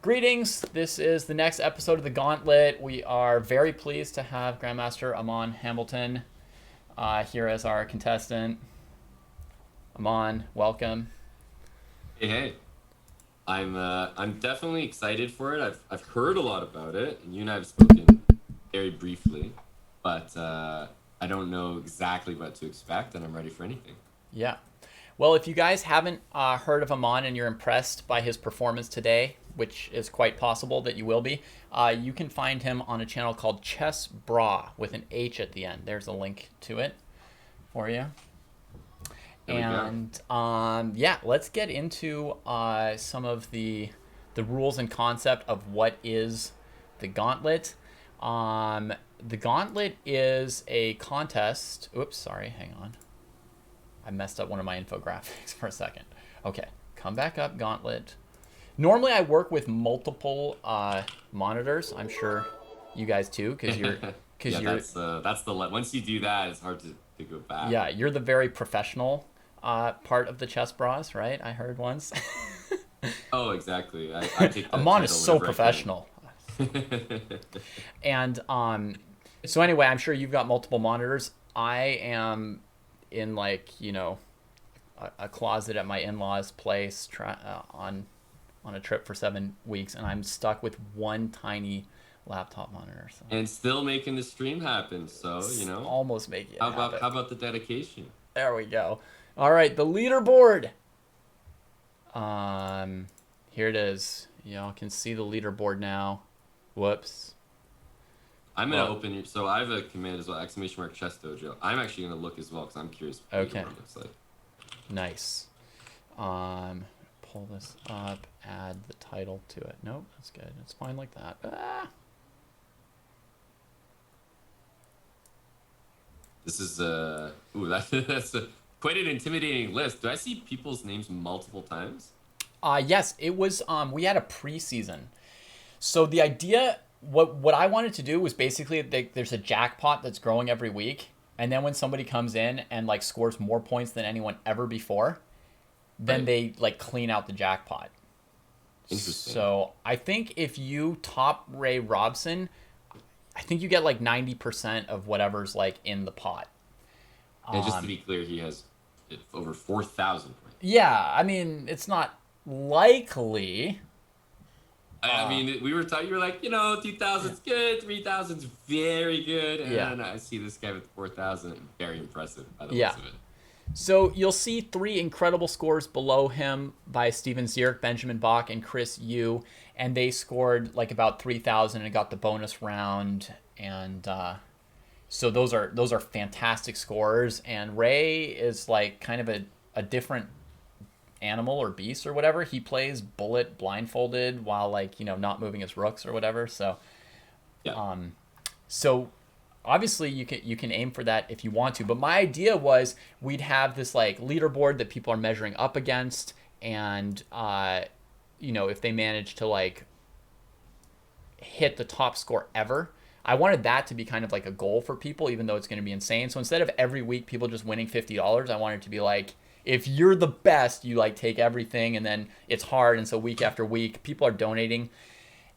Greetings. This is the next episode of the Gauntlet. We are very pleased to have Grandmaster Aman Hambleton here as our contestant. Aman, welcome. Hey, I'm definitely excited for it. I've heard a lot about it, and you and I have spoken very briefly, but I don't know exactly what to expect, and I'm ready for anything. Yeah. Well, if you guys haven't heard of Aman and you're impressed by his performance today, which is quite possible that you will be, you can find him on a channel called Chess Bra with an H at the end. There's a link to it for you. There we go. And yeah, let's get into some of the rules and concept of what is the Gauntlet. The Gauntlet is a contest. Oops, sorry, hang on. I messed up one of my infographics for a second. Okay, come back up, Gauntlet. Normally I work with multiple monitors. I'm sure you guys too, because you're Yeah, once you do that, it's hard to go back. yeah, you're the very professional part of the chess bras, right? I heard once. Oh, exactly. I take that Amon is title so whenever I professional. can. And so anyway, I'm sure you've got multiple monitors. I am in a closet at my in-laws' place on a trip for 7 weeks, and I'm stuck with one tiny laptop monitor. So And still making the stream happen. So almost making it how happen. about the dedication? There we go. All right, the leaderboard. Here it is. Y'all can see the leaderboard now. Whoops. I'm gonna open your. So I have a command as well! !ChessDojo. I'm actually gonna look as well because I'm curious what Okay. the leaderboard looks like. Nice. Pull this up. Add the title to it. Nope, that's good. It's fine like that. This is that's quite an intimidating list. Do I see people's names multiple times? Yes, it was. We had a preseason. So the idea, what I wanted to do was basically there's a jackpot that's growing every week, and then when somebody comes in and like scores more points than anyone ever before, then Right. they like clean out the jackpot. Interesting. So I think if you top Ray Robson, I think you get like 90% of whatever's like in the pot. And just to be clear, he has over 4,000 points. Yeah, I mean it's not likely. I mean, we were talking. You were like, 2,000's good, 3,000's very good, and Yeah. then I see this guy with 4,000. Very impressive by the Yeah. looks of it. So you'll see three incredible scores below him by Steven Zierk, Benjamin Bach, and Chris Yu, and they scored like about 3,000 and got the bonus round. And so those are fantastic scores. And Ray is like kind of a different animal or beast or whatever. He plays bullet blindfolded while like not moving his rooks or whatever. So Yeah. so obviously you can aim for that if you want to, but my idea was we'd have this like leaderboard that people are measuring up against, and if they manage to like hit the top score ever, I wanted that to be kind of like a goal for people, even though it's going to be insane. So instead of every week people just winning $50, I wanted it to be like, if you're the best, you like take everything, and then it's hard, and so week after week people are donating.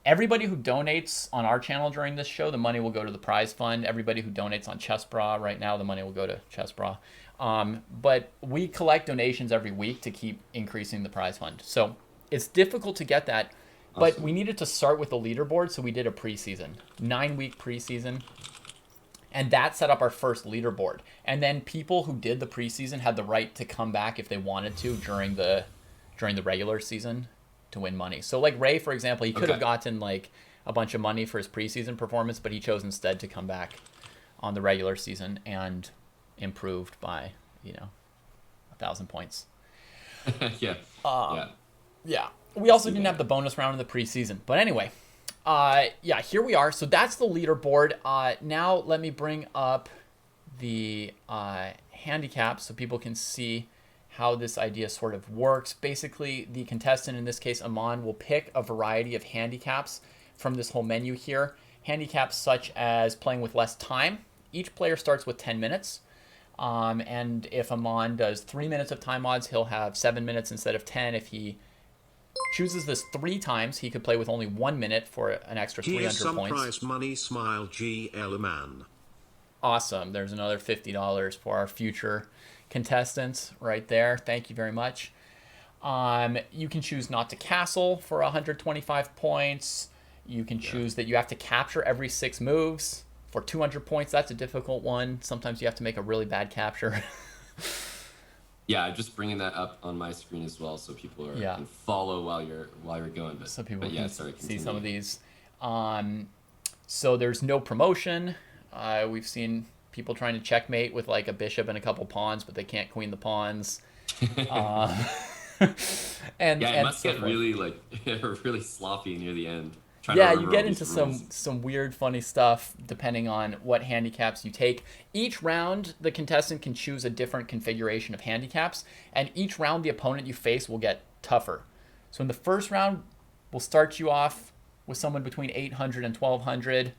Everybody who donates on our channel during this show, the money will go to the prize fund. Everybody who donates on Chess Bra right now, the money will go to Chess Bra. But we collect donations every week to keep increasing the prize fund. So it's difficult to get that, but Awesome. we needed to start with a leaderboard, so we did a preseason, 9-week preseason. And that set up our first leaderboard. And then people who did the preseason had the right to come back if they wanted to during the regular season to win money. So like Ray, for example, he could have Okay. gotten like a bunch of money for his preseason performance, but he chose instead to come back on the regular season and improved by 1,000 points. Yeah. Yeah. Yeah. We also See didn't that. have the bonus round in the preseason. But anyway, yeah, here we are. So that's the leaderboard. Now let me bring up the handicap so people can see how this idea sort of works. Basically, the contestant, in this case Aman, will pick a variety of handicaps from this whole menu here. Handicaps such as playing with less time. Each player starts with 10 minutes. And if Aman does 3 minutes of time odds, he'll have 7 minutes instead of 10. If he chooses this 3 times, he could play with only 1 minute for an extra Here's 300 some points. prize money, smile GL man. Awesome. There's another $50 for our future contestants right there. Thank you very much. You can choose not to castle for 125 points. You can choose that you have to capture every 6 moves for 200 points. That's a difficult one. Sometimes you have to make a really bad capture. Yeah, I'm just bringing that up on my screen as well, so people can follow while you're going. But, So people yeah, can see some of these. So there's no promotion. We've seen people trying to checkmate with like a bishop and a couple pawns, but they can't queen the pawns. And it must so get really like really sloppy near the end. Yeah, you get into some weird, funny stuff depending on what handicaps you take. Each round, the contestant can choose a different configuration of handicaps, and each round the opponent you face will get tougher. So in the first round, we'll start you off with someone between 800 and 1200.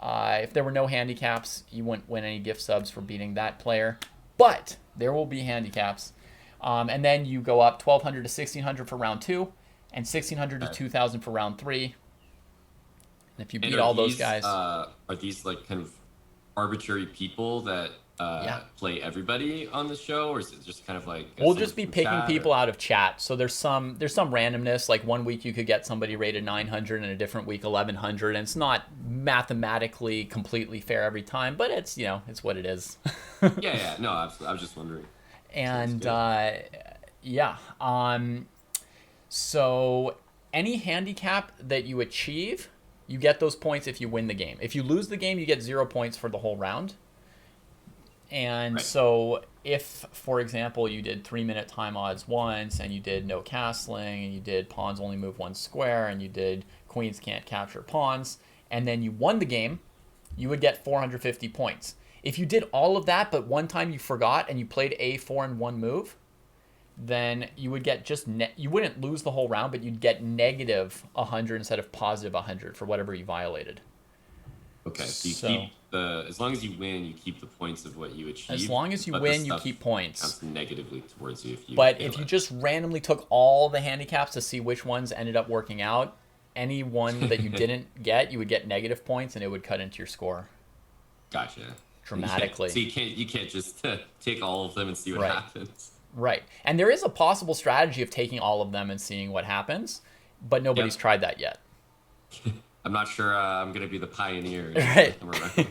If there were no handicaps, you wouldn't win any gift subs for beating that player, but there will be handicaps. And then you go up 1200 to 1600 for round 2, and 1600 to 2000 for round 3. And if you beat all those guys, are these like kind of arbitrary people that play everybody on the show, or is it just kind of like we'll just be picking people out of chat? So there's some randomness. Like one week you could get somebody rated 900, and a different week 1100, and it's not mathematically completely fair every time, but it's it's what it is. yeah, no, absolutely. I was just wondering. And so any handicap that you achieve, you get those points if you win the game. If you lose the game, you get 0 points for the whole round. And so if, for example, you did 3-minute time odds once, and you did no castling, and you did pawns only move 1 square, and you did queens can't capture pawns, and then you won the game, you would get 450 points. If you did all of that, but one time you forgot and you played a4 in 1 move, then you would get you wouldn't lose the whole round, but you'd get negative 100 instead of positive 100 for whatever you violated. Okay, so you keep as long as you win, you keep the points of what you achieved. As long as you win, you keep points. Counts negatively towards you if you. But if you just randomly took all the handicaps to see which ones ended up working out, any one that you didn't get, you would get negative points, and it would cut into your score. Gotcha. Dramatically. So you can't just take all of them and see what happens. Right. And there is a possible strategy of taking all of them and seeing what happens, but nobody's tried that yet. I'm not sure I'm going to be the pioneer. Right.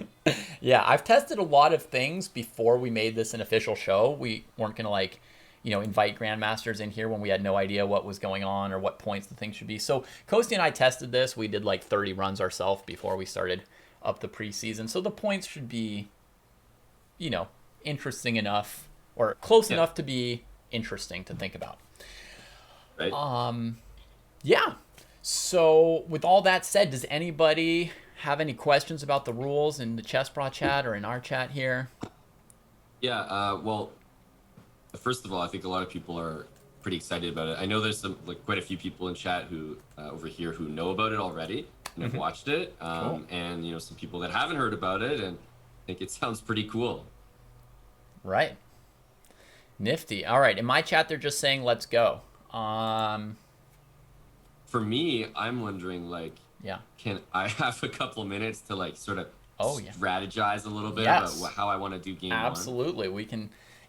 Yeah, I've tested a lot of things before we made this an official show. We weren't going to invite grandmasters in here when we had no idea what was going on or what points the thing should be. So Kosti and I tested this. We did like 30 runs ourselves before we started up the preseason. So the points should be, interesting enough or close enough to be interesting to think about. Right. Yeah. So with all that said, does anybody have any questions about the rules in the ChessBra chat or in our chat here? Yeah. Well, first of all, I think a lot of people are pretty excited about it. I know there's quite a few people in chat who over here who know about it already and have watched it. Cool. And some people that haven't heard about it and think it sounds pretty cool. Right. Nifty. All right. In my chat, they're just saying, let's go. For me, I'm wondering, can I have a couple minutes to sort of strategize a little bit about how I want to do game one? Absolutely.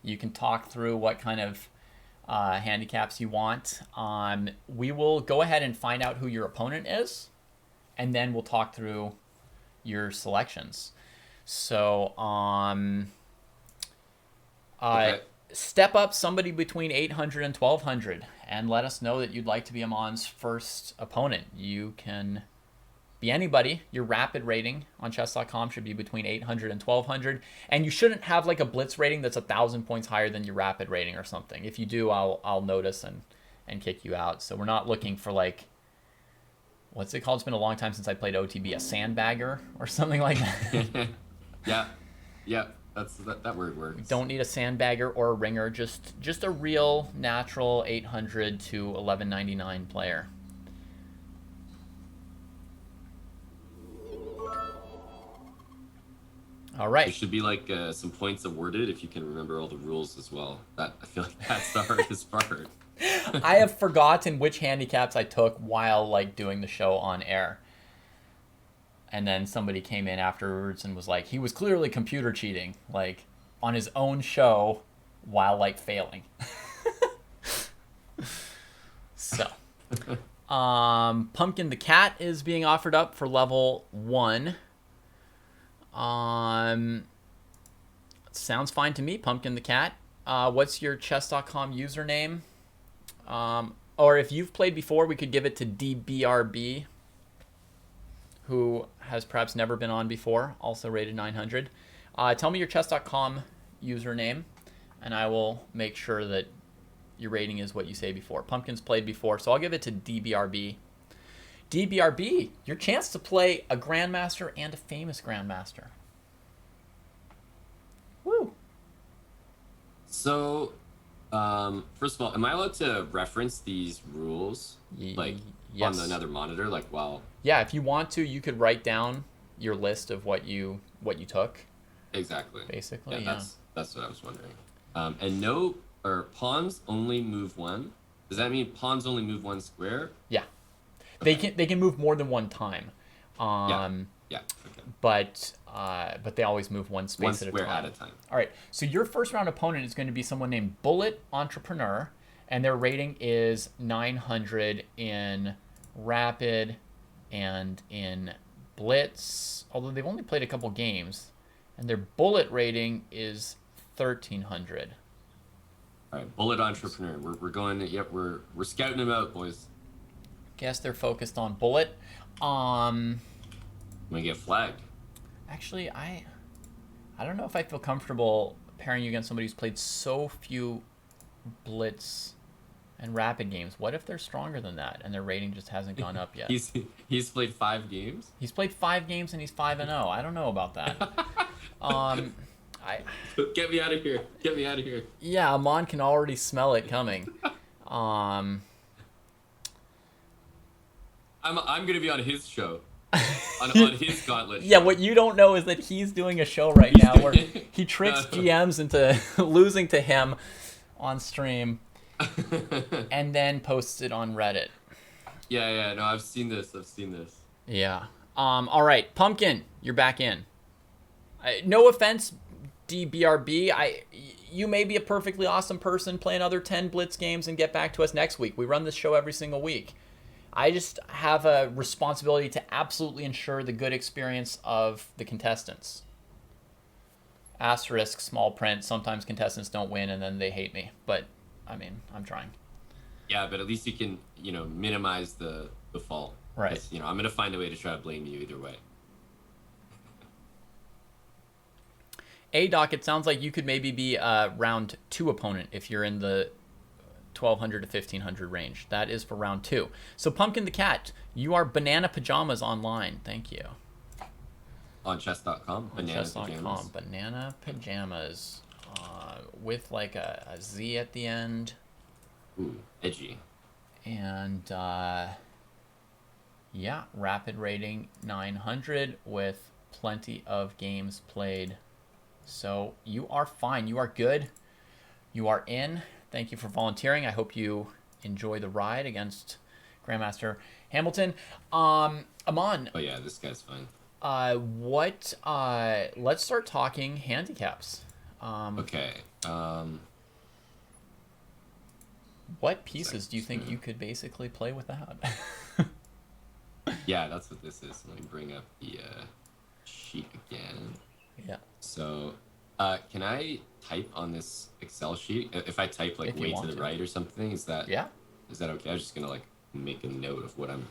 You can talk through what kind of handicaps you want. We will go ahead and find out who your opponent is, and then we'll talk through your selections. So, step up somebody between 800 and 1200 and let us know that you'd like to be Aman's first opponent. You can be anybody. Your rapid rating on chess.com should be between 800 and 1200, and you shouldn't have like a blitz rating that's 1,000 points higher than your rapid rating or something. If you do, I'll notice and kick you out. So we're not looking for what's it called? It's been a long time since I played OTB, a sandbagger or something like that. Yeah. That word works. We don't need a sandbagger or a ringer, just a real natural 800 to 1199 player. All right. There should be some points awarded if you can remember all the rules as well. I feel like that's the hardest part. I have forgotten which handicaps I took while like doing the show on air. And then somebody came in afterwards and was like, he was clearly computer cheating, like on his own show while like failing. So, Pumpkin the Cat is being offered up for level 1. Sounds fine to me, Pumpkin the Cat. What's your chess.com username? Or if you've played before, we could give it to DBRB, who has perhaps never been on before, also rated 900. Tell me your chess.com username, and I will make sure that your rating is what you say before. Pumpkin's played before, so I'll give it to DBRB. DBRB, your chance to play a Grandmaster and a famous Grandmaster. Woo! So, first of all, am I allowed to reference these rules like Yes. on another monitor, like while? Yeah, if you want to, you could write down your list of what you took. Exactly. Basically, Yeah, that's what I was wondering. And no, or pawns only move one. Does that mean pawns only move one square? Yeah. They can move more than one time. Yeah. Okay. But they always move one space One at a square time. at a time. All right. So your first round opponent is going to be someone named Bullet Entrepreneur, and their rating is 900 in Rapid and in Blitz. Although they've only played a couple games, and their Bullet rating is 1300. All right, Bullet Entrepreneur. We're going. Yep, we're scouting them out, boys. Guess they're focused on Bullet. I'm gonna get flagged. Actually, I don't know if I feel comfortable pairing you against somebody who's played so few Blitz and Rapid games. What if they're stronger than that and their rating just hasn't gone up yet? He's played 5 games. He's played 5 games and he's 5-0. I don't know about that. Get me out of here. Get me out of here. Yeah, Aman can already smell it coming. I'm gonna be on his show. on his gauntlet. Yeah, what you don't know is that he's doing a show right now where he tricks GMs into losing to him on stream and then posts it on Reddit. Yeah, no, I've seen this. Yeah. All right, Pumpkin, you're back in. No offense, DBRB. You may be a perfectly awesome person, play another 10 Blitz games and get back to us next week. We run this show every single week. I just have a responsibility to absolutely ensure the good experience of the contestants. Asterisk, small print. Sometimes contestants don't win and then they hate me. But, I mean, I'm trying. Yeah, but at least you can, minimize the fault. Right. I'm going to find a way to try to blame you either way. Doc, it sounds like you could maybe be a round 2 opponent if you're in the 1200 to 1500 range. That is for round 2. So Pumpkin the Cat, you are Banana Pajamas online. Thank you. On chess.com, Banana Pajamas. Banana Pajamas. With like a Z at the end. Ooh, edgy. And yeah, rapid rating 900 with plenty of games played. So you are fine. You are good. You are in. Thank you for volunteering. I hope you enjoy the ride against Grandmaster Hambleton. Aman. Oh yeah, this guy's fine. Let's start talking handicaps. Okay. What pieces do you think you could basically play without? Yeah, that's what this is. Let me bring up the sheet again. Yeah. So, can I type on this Excel sheet? If I type like way to the right or something, is that okay? I was just gonna like make a note of what I'm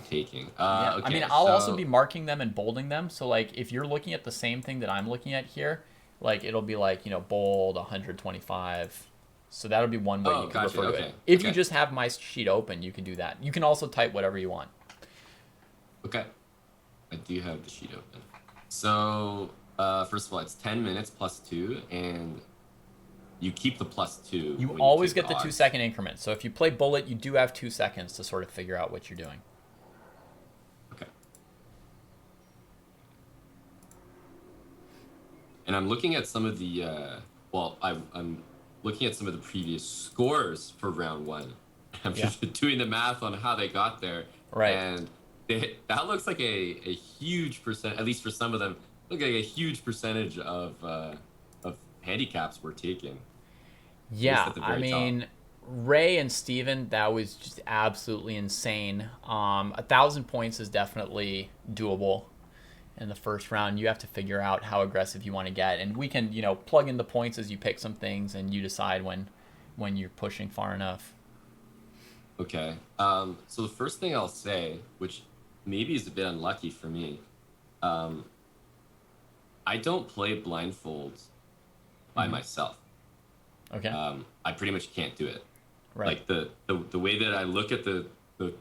taking. Yeah. Okay, I mean, I'll also be marking them and bolding them. So like, if you're looking at the same thing that I'm looking at here, like it'll be like bold 125. So that'll be one way you can refer to it. If you just have my sheet open, you can do that. You can also type whatever you want. Okay. I do have the sheet open. So, first of all, it's 10 minutes plus 2, and you keep the plus 2. You always get the 2-second increment. So if you play Bullet, you do have 2 seconds to sort of figure out what you're doing. Okay. And I'm looking at some of the, I'm looking at some of the previous scores for round one. I'm Yeah. just doing the math on how they got there, Right. and that looks like a huge percent, at least for some of them, look like a huge percentage of handicaps we're taking, at least Yeah, at the I very top. mean, Ray and Steven, that was just absolutely insane. 1,000 points is definitely doable in the first round. You have to figure out how aggressive you want to get, and we can, plug in the points as you pick some things, and you decide when you're pushing far enough. Okay. So the first thing I'll say, which maybe is a bit unlucky for me, um, I don't play blindfolds by myself. Okay. I pretty much can't do it. Right. Like the way that I look at the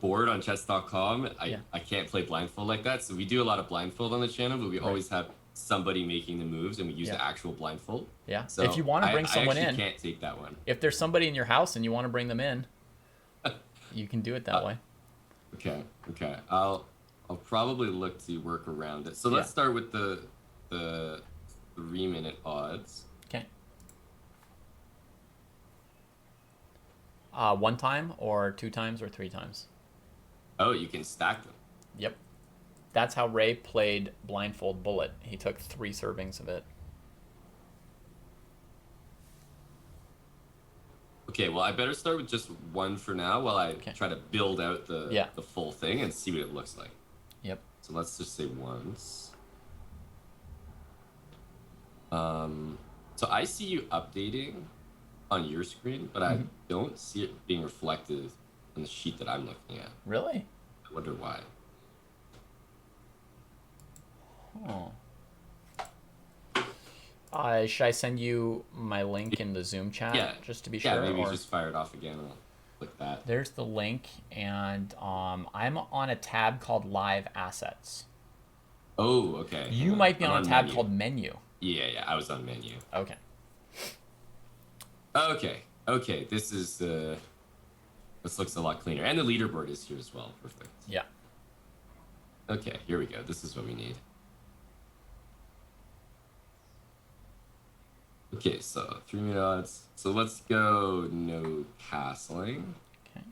board on chess.com, Yeah. I can't play blindfold like that. So we do a lot of blindfold on the channel, but we Right. always have somebody making the moves and we use Yeah. the actual blindfold. Yeah. If you So want to bring I someone actually in, can't take that one. if there's somebody in your house and you want to bring them in, you can do it that way. Okay, okay. I'll probably look to work around it. So Yeah. let's start with the 3-minute odds. Okay. One time or 2 times or 3 times? Oh, you can stack them. Yep. That's how Ray played Blindfold Bullet. He took 3 servings of it. Okay, well I better start with just one for now while I Okay. try to build out the Yeah. the full thing and see what it looks like. Yep. So let's just say once. So I see you updating on your screen, but I don't see it being reflected on the sheet that I'm looking at. Really? I wonder why. Oh. Should I send you my link in the Zoom chat Yeah, just to be yeah. sure? Maybe Or just fire it off again. I'll click that. there's the link, and I'm on a tab called Live Assets. Oh, okay. You might be I'm on a tab menu. called Menu. Yeah, yeah. I was on menu. Okay. Okay, okay. This looks a lot cleaner, and the leaderboard is here as well. Perfect. Yeah. Okay, here we go. This is what we need. Okay, so 3-minute odds. So let's go no castling. Okay.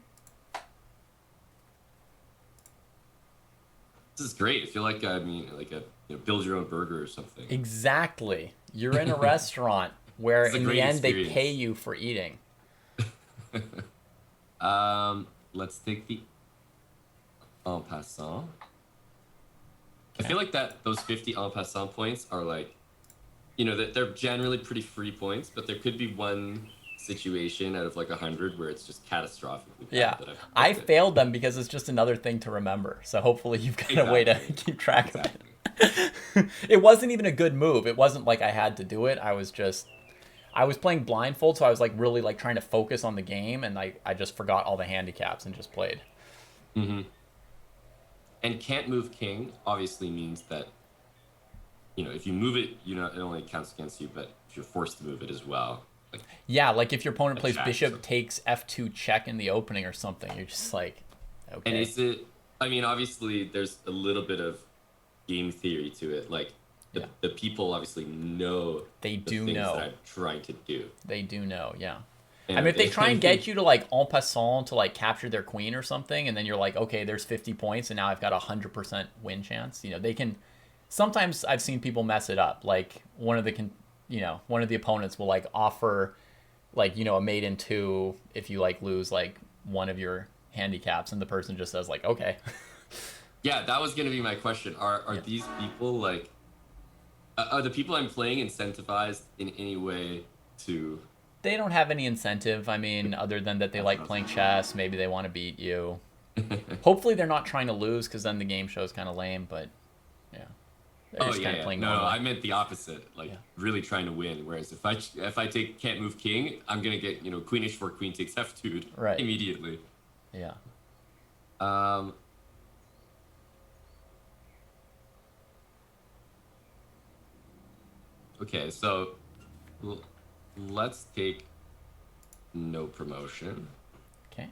This is great. I feel like like a build your own burger or something. Exactly. You're in a restaurant where It's a in the great end they experience. pay you for eating. Let's take the en passant. I Okay. feel like those 50 en passant points are like, that they're generally pretty free points, but there could be one situation out of like 100 where it's just catastrophically bad Yeah. that I missed it. failed them because it's just another thing to remember. So hopefully you've got a way to Exactly. keep track of Exactly. it. It wasn't even a good move. It wasn't like I had to do it. I was playing blindfold, so I was like really like trying to focus on the game, and I just forgot all the handicaps and just played. Mm-hmm. And can't move king obviously means that, if you move it, it only counts against you, but if you're forced to move it as well. Like, Yeah, like if your opponent A plays check, bishop so- takes f2 check in the opening or something, you're just like, okay. and is it, obviously there's a little bit of game theory to it. Like, Yeah. the people obviously know They the do things know. that I'm trying to do. They do know, yeah. And I mean, if they try and get you to like en passant to like capture their queen or something, and then you're like, okay, there's 50 points, and now I've got 100% win chance. They can. Sometimes I've seen people mess it up. Like one of the opponents will like offer, like a mate in 2 if you like lose like one of your handicaps, and the person just says like, okay. Yeah, that was gonna be my question. Are these people like, are the people I'm playing incentivized in any way to? They don't have any incentive. I mean, other than that they like playing chess. Maybe they want to beat you. Hopefully they're not trying to lose, because then the game show's kind of lame. But yeah, they're Oh just yeah, kind of yeah. playing No, normally. I meant the opposite. Like Yeah. really trying to win. Whereas if I take can't move king, I'm gonna get queen h4, queen takes f2 Right. immediately. Yeah. Okay, so let's take no promotion. Okay.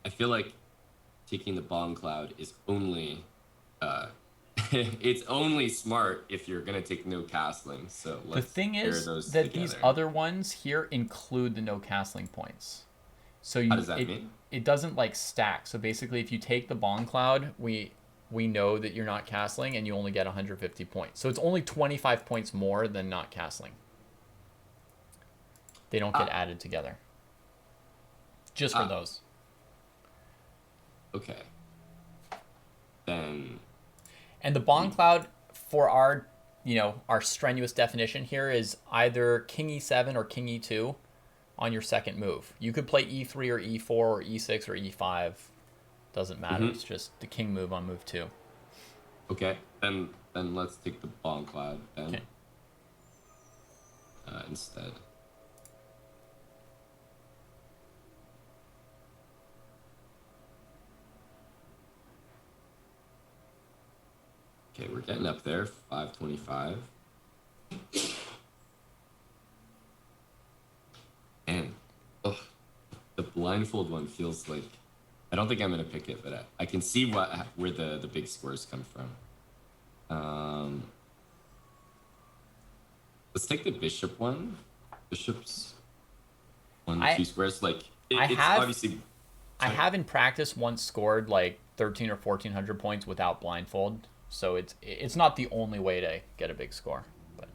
I feel like taking the bomb cloud is only it's only smart if you're gonna take no castling. So The let's thing pair is those that these together. other ones here include the no castling points. So How does that mean? it doesn't like stack. So basically, if you take the Bond Cloud, we know that you're not castling, and you only get 150 points. So it's only 25 points more than not castling. They don't get Ah, added together. Just for ah, those. okay. Then And the Bond we Cloud for our, our strenuous definition here is either King E7 or King E2 on your second move. You could play E3 or E4 or E6 or E5. Doesn't matter. hmm It's just the king move on move 2. okay. Then let's take the bomb cloud then Okay. instead. Okay, we're getting up there. 525. And ugh, the blindfold one feels like I don't think I'm gonna pick it, but I can see where the big scores come from. Um, let's take the bishop one. Bishop's one, I two squares. Like I it's have obviously I sorry. have in practice once scored like 13 or 1400 points without blindfold. So it's not the only way to get a big score, but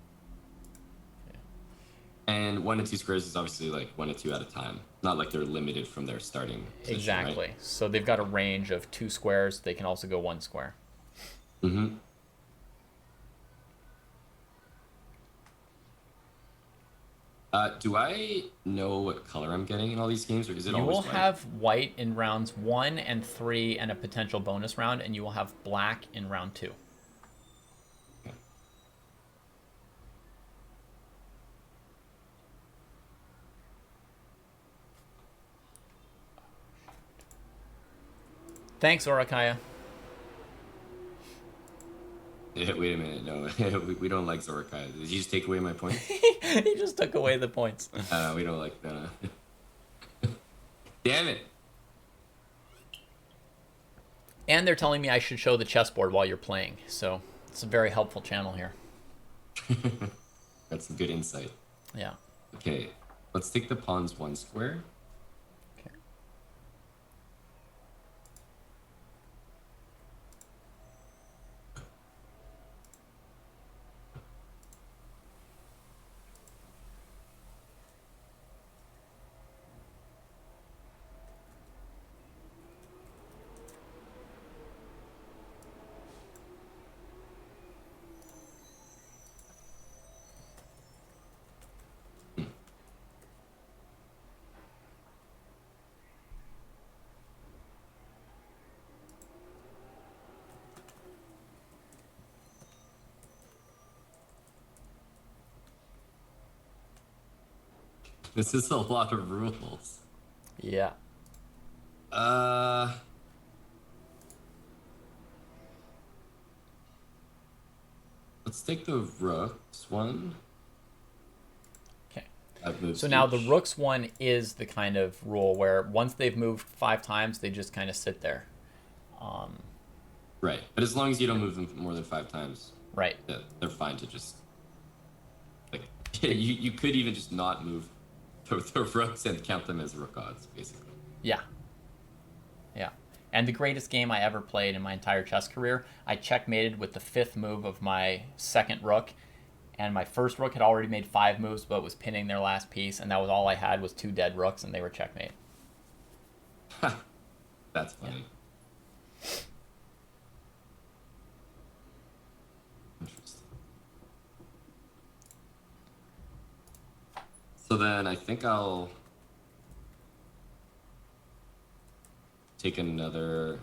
And one and two squares is obviously like one and two at a time. Not like they're limited from their starting position, right? exactly. So they've got a range of 2 squares. They can also go 1 square. Mm-hmm. Do I know what color I'm getting in all these games, or is it You will always white? have white in rounds 1 and 3 and a potential bonus round, and you will have black in round 2. Okay. Thanks, Orakaya. Yeah, wait a minute. No, we don't like Zorokai. Did you just take away my point? He just took away the points. We don't like that. Damn it. And they're telling me I should show the chessboard while you're playing. So it's a very helpful channel here. That's some good insight. Yeah. Okay, let's take the pawns one square. Okay. This is a lot of rules. Yeah. Uh, let's take the rooks one. Okay. That moves So now the each. rooks one is the kind of rule where once they've moved 5 times, they just kind of sit there. Right, but as long as you don't move them more than 5 times, Right. yeah, they're fine to just like you could even just not move the rooks and count them as rook odds, basically. Yeah. Yeah. And the greatest game I ever played in my entire chess career, I checkmated with the 5th move of my second rook. And my first rook had already made 5 moves, but was pinning their last piece. And that was all I had was 2 dead rooks, and they were checkmate. That's funny. Interesting. So then I think I'll take another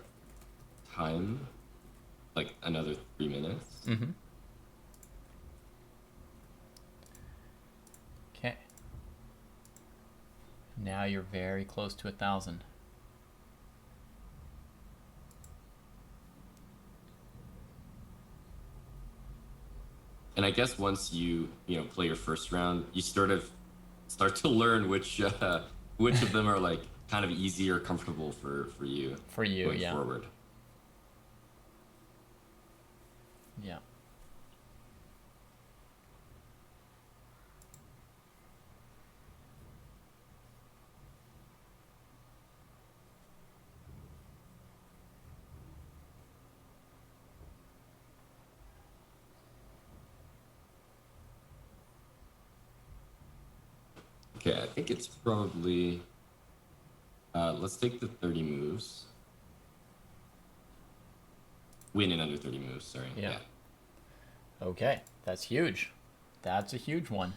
time, like another 3 minutes. Mm-hmm. Okay. Now you're very close to 1,000. And I guess once you play your first round, you sort of start to learn which of them are like kind of easy or comfortable for you For you, going yeah. forward. Yeah. Okay, I think it's probably. Let's take the 30 moves. Win in under 30 moves. Sorry. Yeah. Okay, that's huge. That's a huge one.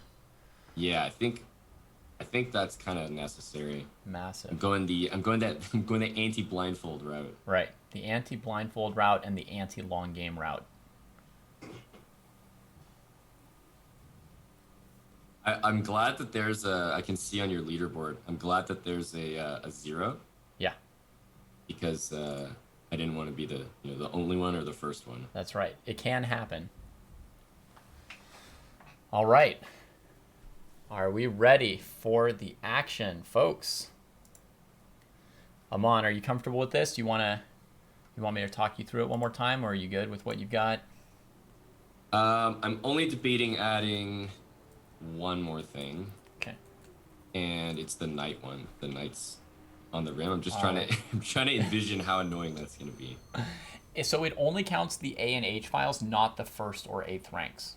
Yeah, I think that's kind of necessary. Massive. I'm going the anti-blindfold route. Right. The anti-blindfold route and the anti-long game route. I'm glad that there's a. I can see on your leaderboard. I'm glad that there's a 0 Yeah, because I didn't want to be the the only one or the first one. that's right. It can happen. All right. Are we ready for the action, folks? Aman, are you comfortable with this? You want me to talk you through it one more time, or are you good with what you've got? I'm only debating adding one more thing, Okay. and it's the knight one. The knight's on the rim. I'm just trying to I'm trying to envision how annoying that's gonna be. So it only counts the A and H files, not the first or eighth ranks.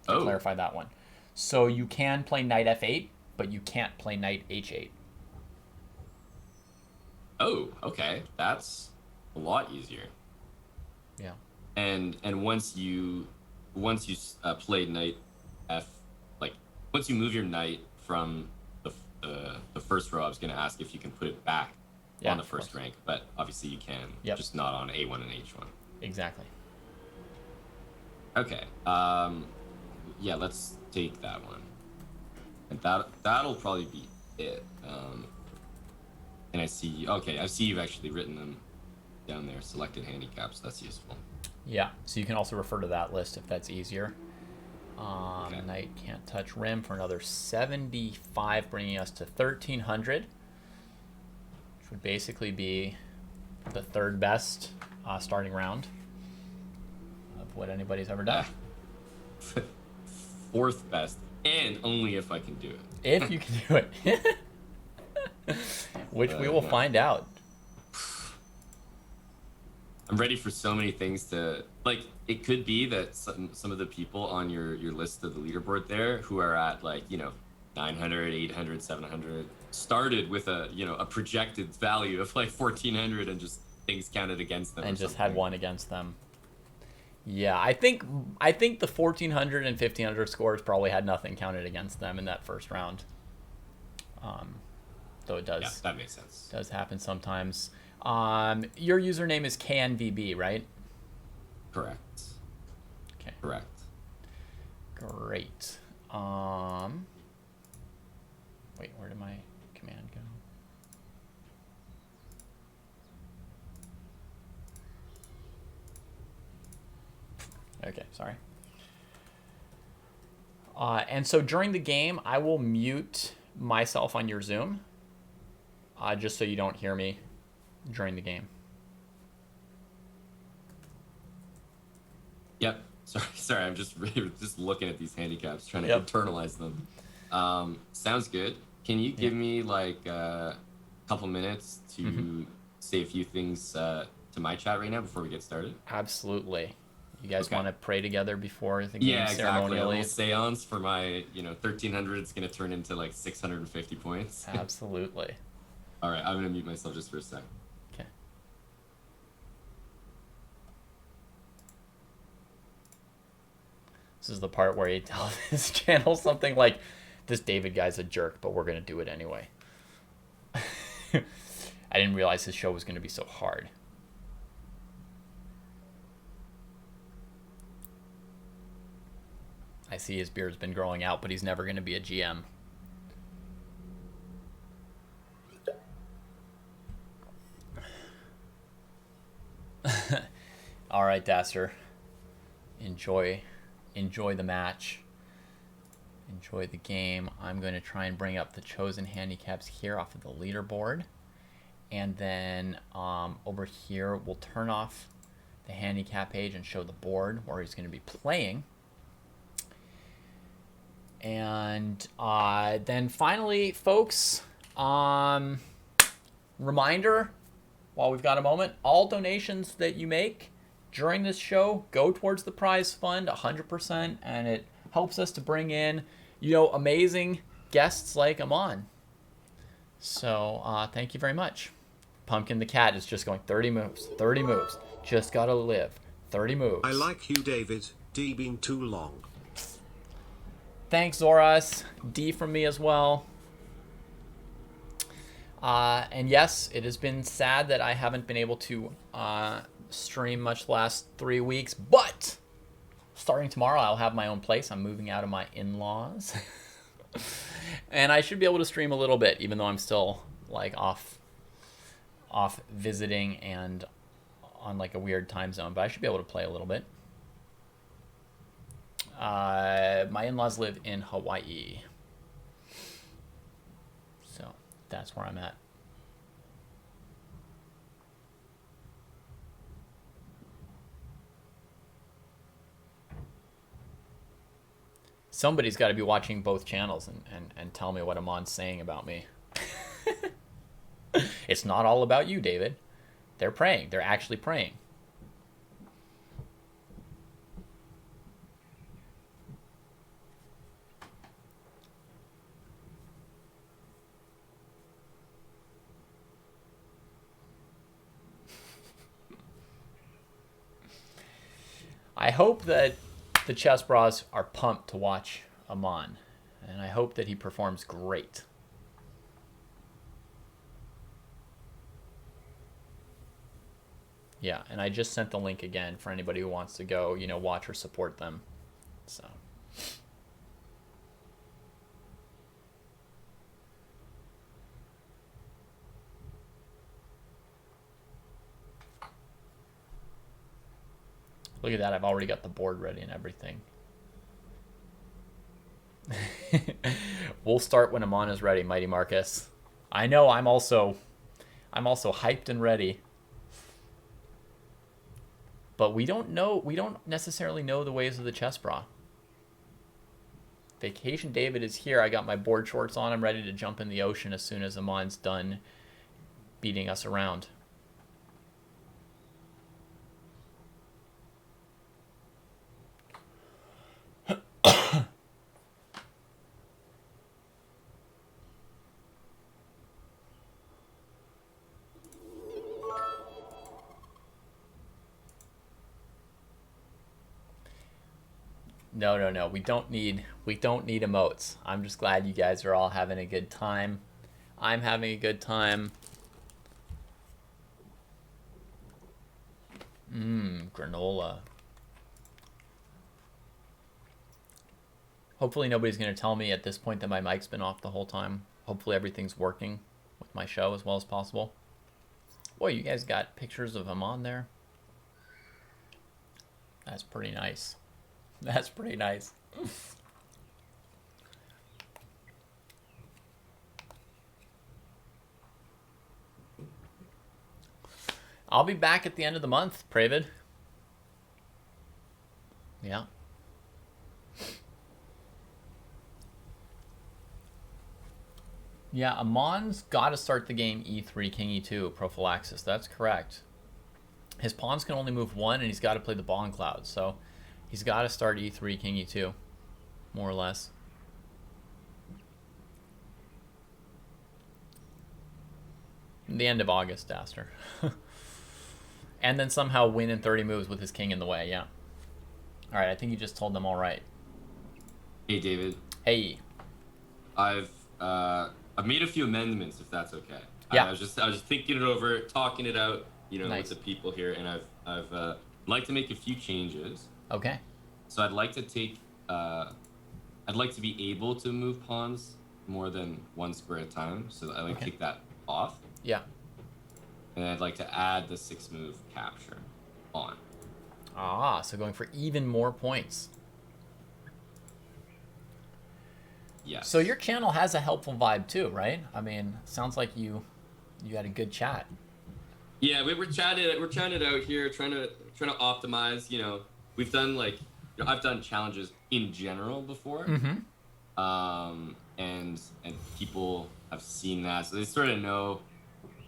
To clarify that one. So you can play knight F8, but you can't play knight H8. Oh, okay, that's a lot easier. Yeah. And once you play knight F, like once you move your knight from the first row, I was gonna ask if you can put it back on the first rank, but obviously you can. Yep. Just not on A1 and H1. Exactly. Okay. Yeah, let's take that one, and that'll probably be it. And I see. Okay, I see you've actually written them down there. Selected handicaps. That's useful. Yeah. So you can also refer to that list if that's easier. Okay. Knight can't touch rim for another 75, bringing us to 1300, which would basically be the third best starting round of what anybody's ever done. Fourth best, and only if I can do it. If you can do it. Which we will find out. I'm ready for so many things to like. It could be that some of the people on your list of the leaderboard there who are at like 900, 800, 700 started with a projected value of like 1400 and just things counted against them And just had one against them. Yeah, I think the 1400 and 1500 scores probably had nothing counted against them in that first round. Though it does. Yeah, that makes sense. Does happen sometimes. Your username is KNVB, right? Correct. Okay. Correct. Great. Wait, where did my command go? Okay, sorry. And so during the game, I will mute myself on your Zoom, just so you don't hear me during the game. Yep. Sorry. I'm just looking at these handicaps, trying to internalize them. Sounds good. Can you give me like a couple minutes to say a few things to my chat right now before we get started? Absolutely. You guys want to pray together before the game exactly. ceremonially? A little seance for my 1300 is going to turn into like 650 points. Absolutely. All right, I'm going to mute myself just for a sec. Okay. This is the part where you tell this channel something like, this David guy's a jerk, but we're going to do it anyway. I didn't realize this show was going to be so hard. I see his beard's been growing out, but he's never going to be a GM. All right, Dasser. Enjoy the match. Enjoy the game. I'm going to try and bring up the chosen handicaps here off of the leaderboard. And then over here, we'll turn off the handicap page and show the board where he's going to be playing. And then finally, folks, reminder, while we've got a moment, all donations that you make during this show go towards the prize fund 100%, and it helps us to bring in, amazing guests like Aman. So thank you very much. Pumpkin the cat is just going 30 moves, 30 moves. Just gotta live. 30 moves. I like you, David. D been too long. Thanks, Zoras. D from me as well. And yes, it has been sad that I haven't been able to stream much the last 3 weeks, but starting tomorrow, I'll have my own place. I'm moving out of my in-laws. And I should be able to stream a little bit, even though I'm still like off visiting and on like a weird time zone, but I should be able to play a little bit. My in-laws live in Hawaii, so that's where I'm at. Somebody's got to be watching both channels and tell me what Amon's saying about me. It's not all about you, David. They're praying. They're actually praying. I hope that the Chess Bras are pumped to watch Aman, and I hope that he performs great. Yeah, and I just sent the link again for anybody who wants to go, watch or support them. So. Look at that, I've already got the board ready and everything. We'll start when Aman is ready, Mighty Marcus. I know, I'm also hyped and ready. But we don't necessarily know the ways of the Chess Bra. Vacation David is here. I got my board shorts on. I'm ready to jump in the ocean as soon as Aman's done beating us around. No. We don't need emotes. I'm just glad you guys are all having a good time. I'm having a good time. Granola. Hopefully nobody's going to tell me at this point that my mic's been off the whole time. Hopefully everything's working with my show as well as possible. Boy, you guys got pictures of Aman there. That's pretty nice. That's pretty nice. I'll be back at the end of the month, Pravid. Yeah. Yeah, Amon's got to start the game e3, king e2, prophylaxis. That's correct. His pawns can only move one, and he's got to play the Bond Cloud, so he's got to start e3, king e2, more or less. The end of August, Daster. And then somehow win in 30 moves with his king in the way, yeah. All right, I think you just told them all right. Hey, David. Hey. I've made a few amendments, if that's okay. Yeah. I was just thinking it over, talking it out, Nice. with the people here, and I've like to make a few changes. Okay. So I'd like to take, I'd like to be able to move pawns more than one square at a time. So I like to take that off. Yeah. And I'd like to add the 6-move capture on. Ah, so going for even more points. Yes. So your channel has a helpful vibe too, right? I mean, sounds like you had a good chat. Yeah, we're chatting it out here, trying to trying to optimize. We've done I've done challenges in general before, and people have seen that, so they sort of know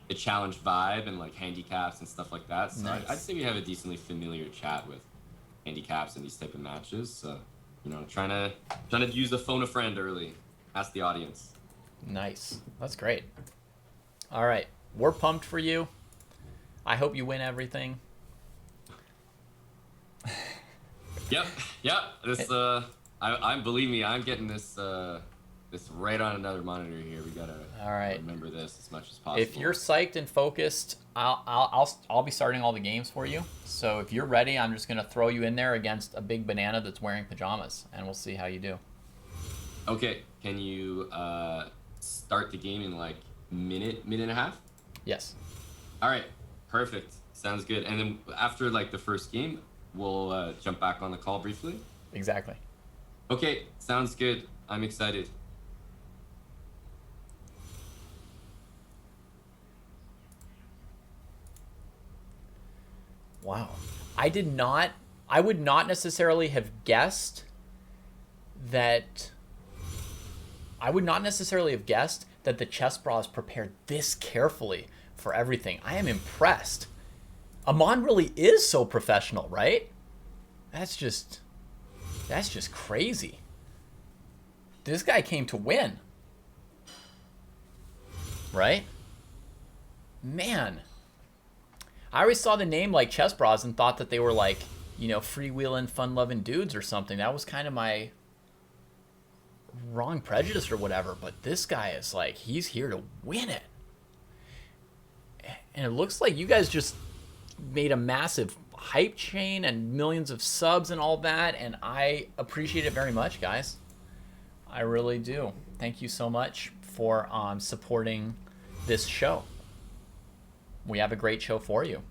the challenge vibe and like handicaps and stuff like that. So Nice. I'd say we have a decently familiar chat with handicaps in these type of matches. So trying to use the phone a friend early. Ask the audience. Nice. That's great. All right. We're pumped for you. I hope you win everything. Yep. This I believe me, I'm getting this right on another monitor here. We gotta remember this as much as possible. If you're psyched and focused, I'll be starting all the games for you. So if you're ready, I'm just gonna throw you in there against a big banana that's wearing pajamas, and we'll see how you do. Okay. Can you start the game in like minute and a half? Yes. All right. Perfect. Sounds good. And then after like the first game, we'll jump back on the call briefly. Exactly. Okay. Sounds good. I'm excited. Wow. I would not necessarily have guessed that the Chess Bras prepared this carefully for everything. I am impressed. Aman really is so professional, right? That's just crazy. This guy came to win. Right? Man. I always saw the name like Chess Bras and thought that they were like, freewheeling, fun-loving dudes or something. That was kind of my wrong prejudice or whatever. But this guy is like, he's here to win it. And it looks like you guys just made a massive hype chain and millions of subs and all that. And I appreciate it very much, guys. I really do. Thank you so much for supporting this show. We have a great show for you.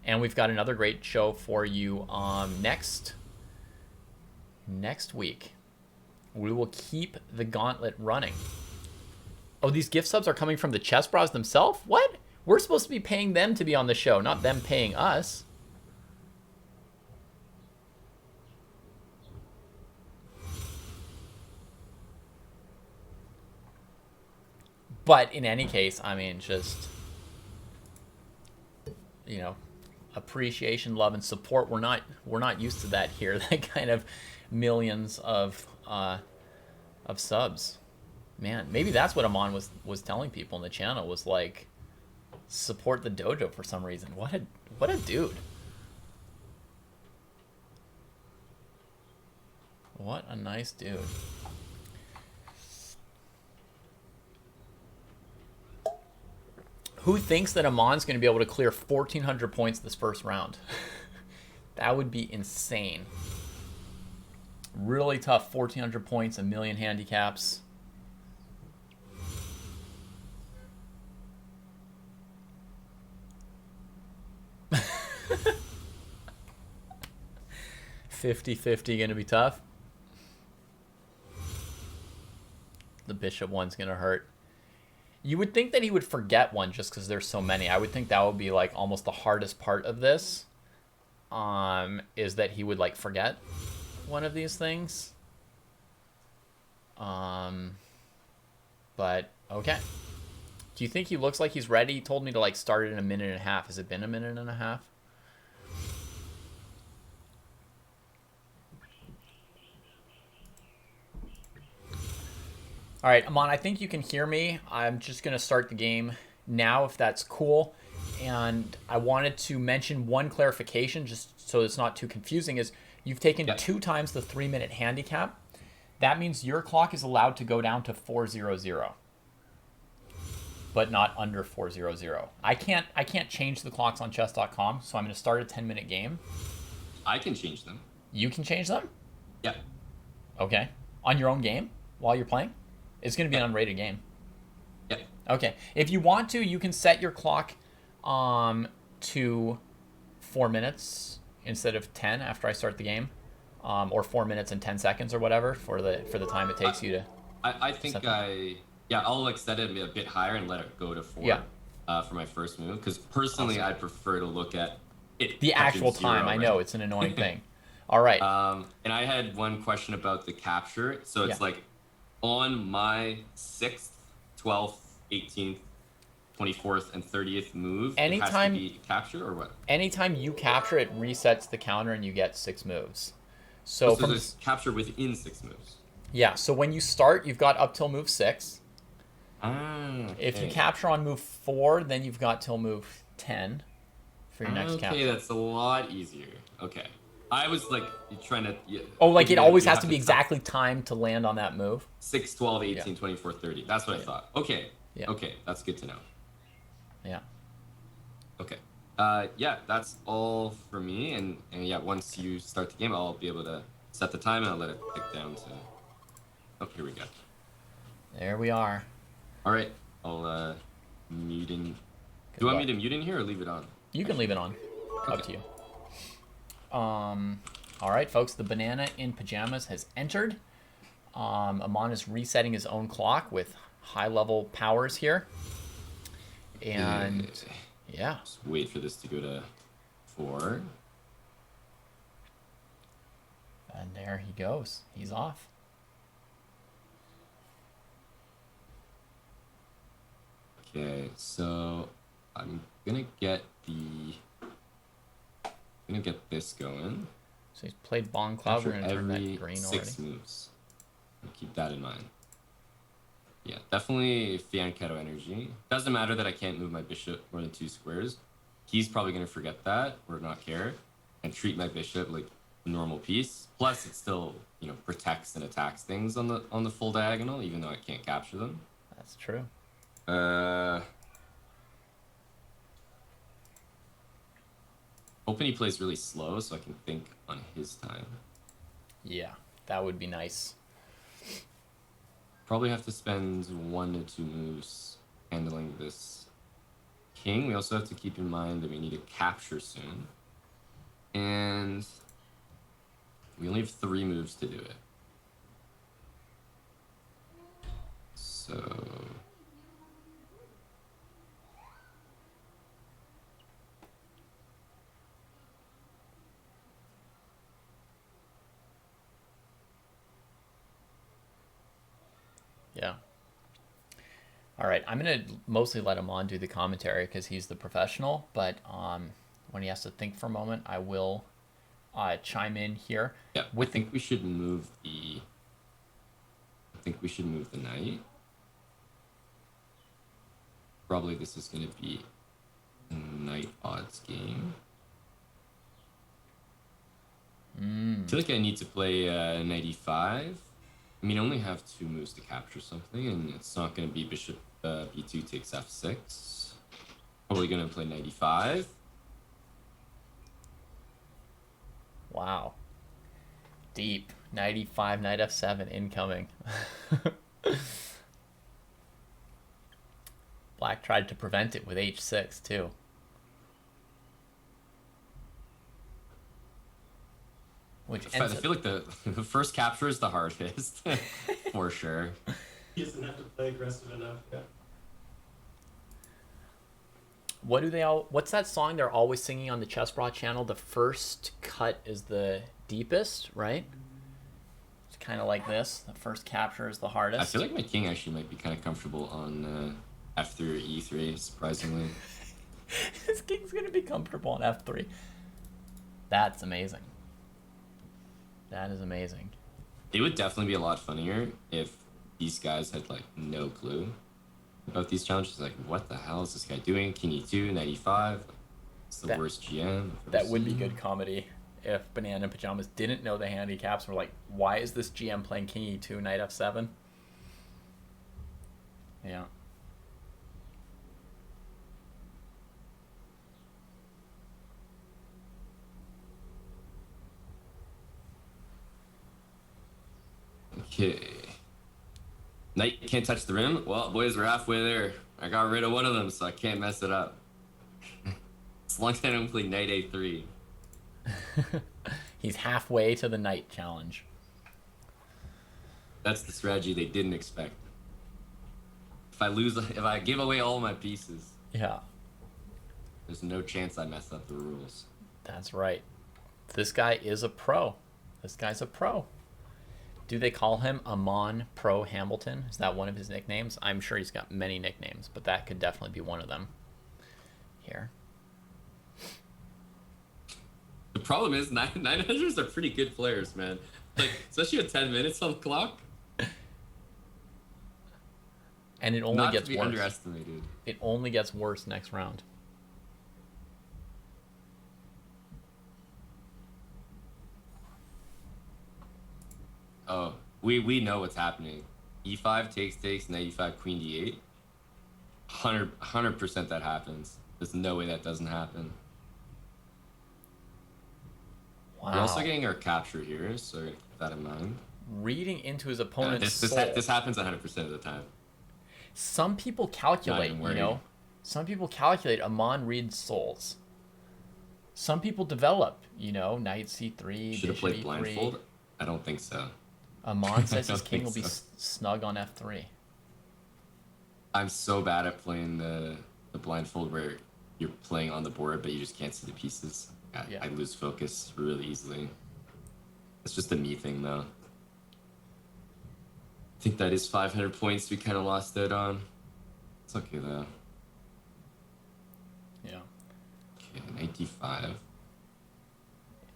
And we've got another great show for you next week. We will keep the gauntlet running. Oh, these gift subs are coming from the Chess Bras themselves? What? We're supposed to be paying them to be on the show, not them paying us. But in any case, I mean, just, appreciation, love, and support. We're not used to that here. That kind of millions of subs. Man, maybe that's what Aman was telling people in the channel, was like, support the dojo for some reason. What a dude. What a nice dude. Who thinks that Aman's going to be able to clear 1,400 points this first round? That would be insane. Really tough. 1,400 points, a million handicaps. $50-50 going to be tough. The bishop one's going to hurt. You would think that he would forget one just because there's so many. I would think that would be like almost the hardest part of this. Is that he would like forget one of these things. But okay. Do you think he looks like he's ready? He told me to like start it in a minute and a half. Has it been a minute and a half? All right, Aman, I think you can hear me. I'm just going to start the game now, if that's cool. And I wanted to mention one clarification, just so it's not too confusing, is you've taken 2 times the 3-minute handicap. That means your clock is allowed to go down to 4:00, but not under 4:00. I can't change the clocks on chess.com, so I'm going to start a 10-minute game. I can change them. You can change them? Yeah. Okay. On your own game while you're playing? It's going to be an unrated game. Yep. Okay. If you want to, you can set your clock to 4 minutes instead of 10 after I start the game, or 4 minutes and 10 seconds or whatever for the time it takes you to. I think I'll like set it a bit higher and let it go to 4. For my first move, because personally, awesome. I prefer to look at it The touching actual 0, time. I know right? it's an annoying thing. All right. And I had one question about the capture. So it's Yeah. like on my 6th, 12th, 18th, 24th, and 30th move, it has to Anytime be capture or what? anytime you capture it resets the counter and you get 6 moves. Oh, So so from there's capture within 6 moves. yeah, so when you start, you've got up till move 6. Ah, If you okay. capture on move 4, then you've got till move 10 for your next Okay, capture. that's a lot easier. Okay. I was like trying to Oh, like it thinking that always you has have to to be touch exactly timed to land on that move. 6, 12, Yeah. 18, 24, 30. That's what I Yeah. thought. Okay. Yeah. Okay, that's good to know. Yeah. Okay. Yeah, that's all for me. And yeah, once you start the game, I'll be able to set the time and I'll let it tick down to. Oh, here we go. There we are. All right. I'll mute in. Do Good you want luck. me to mute in here or leave it on? You can leave it on. Up to Okay. you. All right, folks. The banana in pajamas has entered. Aman is resetting his own clock with high-level powers here, and yeah, Just wait for this to go to 4. and there he goes. He's off. Okay, so I'm gonna get this going. So he's played Bong Cloud. We're After gonna turn every that green 6 already. moves. Keep that in mind. Yeah, definitely Fianchetto energy. Doesn't matter that I can't move my bishop more than 2 squares. He's probably gonna forget that or not care and treat my bishop like a normal piece. Plus, it still protects and attacks things on the full diagonal, even though I can't capture them. That's true. Hoping he plays really slow so I can think on his time. Yeah, that would be nice. Probably have to spend 1 to 2 moves handling this king. We also have to keep in mind that we need to capture soon. And we only have 3 moves to do it. So Yeah. All right, I'm gonna mostly let Aman do the commentary because he's the professional. But when he has to think for a moment, I will chime in here. yeah, With I think we should move the knight. Probably this is going to be a knight odds game. I feel like I need to play knight e5. I mean, I only have 2 moves to capture something, and it's not going to be bishop b2 takes f6. Probably going to play knight e5. Wow. Deep. 95, knight f7 incoming. Black tried to prevent it with h6 too. Which I feel like the first capture is the hardest, for sure. He doesn't have to play aggressive enough. Yeah. What's that song they're always singing on the ChessBra channel? The first cut is the deepest, right? It's kind of like this. The first capture is the hardest. I feel like my king actually might be kind of comfortable on f3 or e3, surprisingly. This king's gonna be comfortable on f3. That's amazing. That is amazing. It would definitely be a lot funnier if these guys had like no clue about these challenges. Like, what the hell is this guy doing? King e2, knight e5. It's the worst GM. That would be good comedy if Banana in Pajamas didn't know the handicaps and were like, why is this GM playing king e2, knight f7? Yeah. Okay. Knight can't touch the rim. Well, boys, we're halfway there. I got rid of one of them, so I can't mess it up. As long as I don't play knight a3. He's halfway to the knight challenge. That's the strategy they didn't expect. If I give away all my pieces, Yeah. there's no chance I mess up the rules. That's right. This guy is a pro. This guy's a pro. Do they call him Aman Pro Hambleton? Is that one of his nicknames? I'm sure he's got many nicknames, but that could definitely be one of them. Here. The problem is 900s are pretty good players, man. Like, especially with 10 minutes on the clock. And it only Not gets to be worse. underestimated. It only gets worse next round. Oh, we know what's happening. E5 takes, knight e5, queen d8. 100% that happens. There's no way that doesn't happen. Wow. We're also getting our capture here, so keep that in mind. Reading into his opponent's This soul. happens 100% of the time. Some people calculate, Not even you worried. know. Some people calculate Aman reads souls. Some people develop, you know, knight c3, Should have bishop played e3. blindfold. I don't think so. Aman says I his don't king think will be so. snug on f3. I'm so bad at playing the blindfold where you're playing on the board, but you just can't see the pieces. Yeah. I lose focus really easily. It's just a me thing, though. I think that is 500 points we kind of lost out on. It's okay, though. Yeah. Okay, knight d5.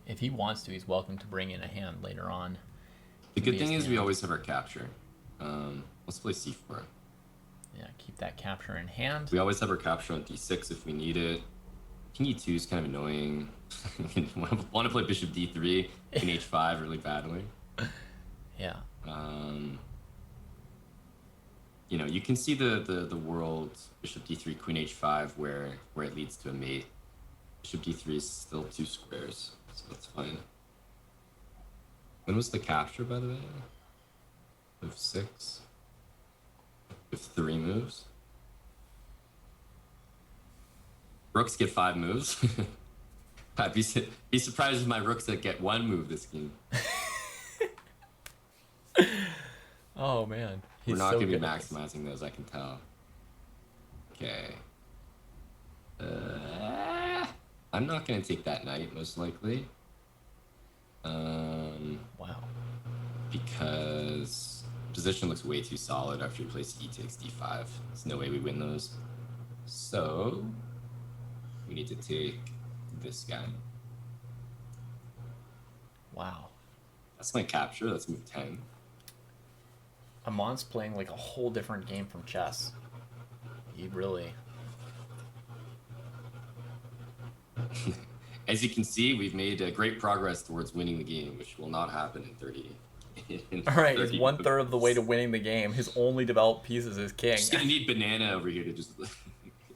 If he wants to, he's welcome to bring in a hand later on. The good Be his thing is we hand. always have our capture. Let's play c4. Yeah, keep that capture in hand. We always have our capture on d6 if we need it. King e2 is kind of annoying. Want to play bishop d3, king h5 really badly. Yeah. You know, you can see the world bishop d3, queen h5 where it leads to a mate. Bishop d3 is still 2 squares, so that's fine. When was the capture, by the way? With 6. With 3 moves. Rooks get 5 moves. I'd be surprised if my rooks that get 1 move this game. Oh man, We're he's not so going to be good at this. maximizing those, I can tell. Okay. I'm not going to take that knight, most likely. Wow. Because position looks way too solid after you place e takes d5. There's no way we win those. So we need to take this guy. Wow. That's my capture. Let's move 10. Amon's playing like a whole different game from chess. He really. As you can see, we've made great progress towards winning the game, which will not happen in 30. All right, he's 30 1/3 of the way to winning the game. His only developed piece is his king. Just gonna need banana over here to just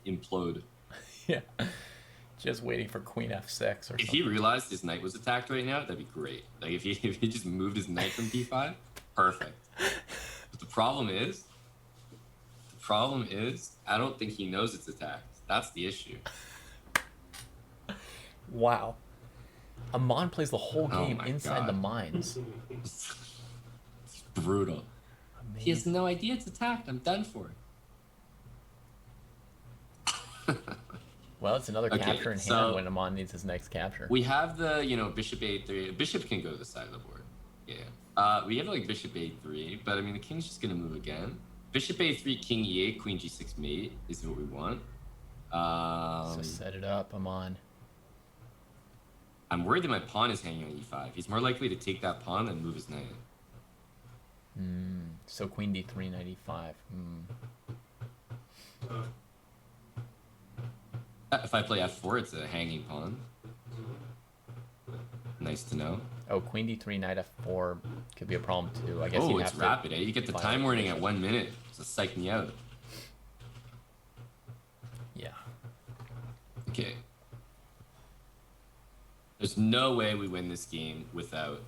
implode. Yeah. Just waiting for queen f6 or If something. he realized his knight was attacked right now, that'd be great. Like if he just moved his knight from d5, perfect. But the problem is, I don't think he knows it's attacked. That's the issue. Wow. Aman plays the whole Oh game my inside God. the mines. It's brutal. He has no idea it's attacked. I'm done for. Well, it's another Okay, capture in so- hand when Aman needs his next capture. We have the, bishop a3. Bishop can go to the side of the board. Yeah. We have like bishop a3, but I mean the king's just gonna move again. Bishop a3, king e8, queen g6 mate is what we want. So set it up, Aman. I'm worried that my pawn is hanging on e5. He's more likely to take that pawn than move his knight. So queen d3, knight e5. If I play f4, it's a hanging pawn. Nice to know. Oh, queen d3, knight f4 could be a problem too. I guess Oh, you'd it's have to rapid, eh? You get the find time a warning position. at 1 minute. So psych me out. Yeah. Okay. There's no way we win this game without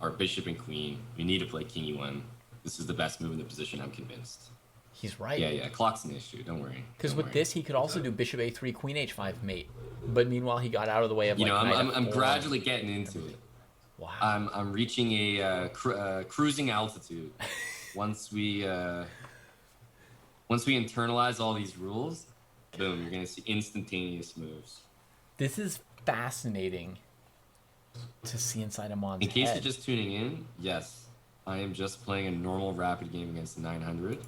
our bishop and queen. We need to play king e1. This is the best move in the position, I'm convinced. He's right. Yeah, clock's an issue. Don't worry. Because Don't with worry. this, he could also do bishop a3, queen h5 mate. But meanwhile, he got out of the way of You like know, knight I'm f4. gradually getting into it. Wow. I'm reaching a cruising altitude. Once we internalize all these rules, boom, you're gonna see instantaneous moves. This is fascinating to see inside Amon's In case head. you're just tuning in, yes, I am just playing a normal rapid game against 900,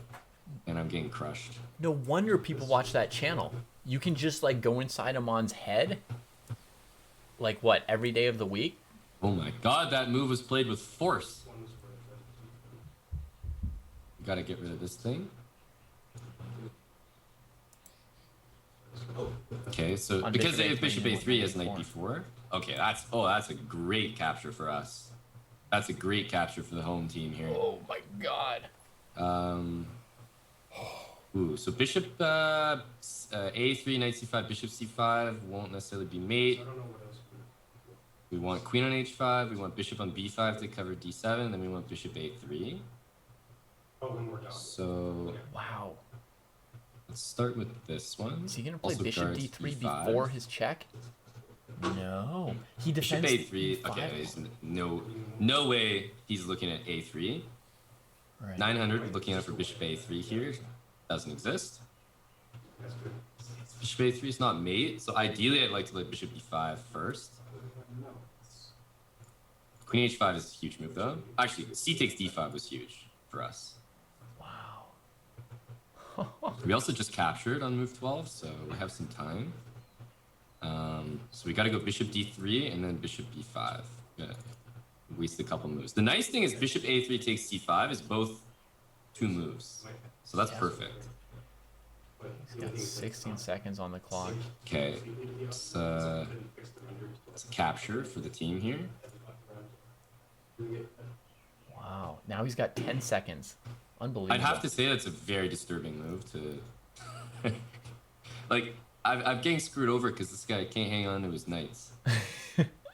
and I'm getting crushed. No wonder people watch that channel. You can just like go inside Amon's head, like what, every day of the week? Oh my god, that move was played with force. You gotta get rid of this thing. Okay, so On because they bishop have bishop A3, a3 as knight knight B4. b4. Okay, that's a great capture for us. That's a great capture for the home team here. Oh my god. Ooh, so bishop a3, knight c5, bishop c5 won't necessarily be mate. I don't know what else. We want queen on h5, we want bishop on b5 to cover d7, then we want bishop a3. Oh, when we're down. So Wow. let's start with this one. Is he gonna play Also bishop guards d3 b5. before his check? No. He Bishop defends a3. e5. Okay, there's no way he's looking at a3. Right. 900 looking out for bishop a3 here. Doesn't exist. That's good. Bishop a3 is not mate, so ideally I'd like to play bishop e5 first. Queen h5 is a huge move though. Actually, c takes d5 was huge for us. Wow. We also just captured on move 12, so we have some time. So we gotta go bishop d3 and then bishop b5. Yeah, waste a couple moves. The nice thing is bishop a3 takes c5 is both 2 moves. So that's perfect. He's got 16 seconds on the clock. Okay, it's a capture for the team here. Wow. Now he's got 10 seconds. Unbelievable. I'd have to say that's a very disturbing move to... like, I'm getting screwed over because this guy can't hang on to his knights.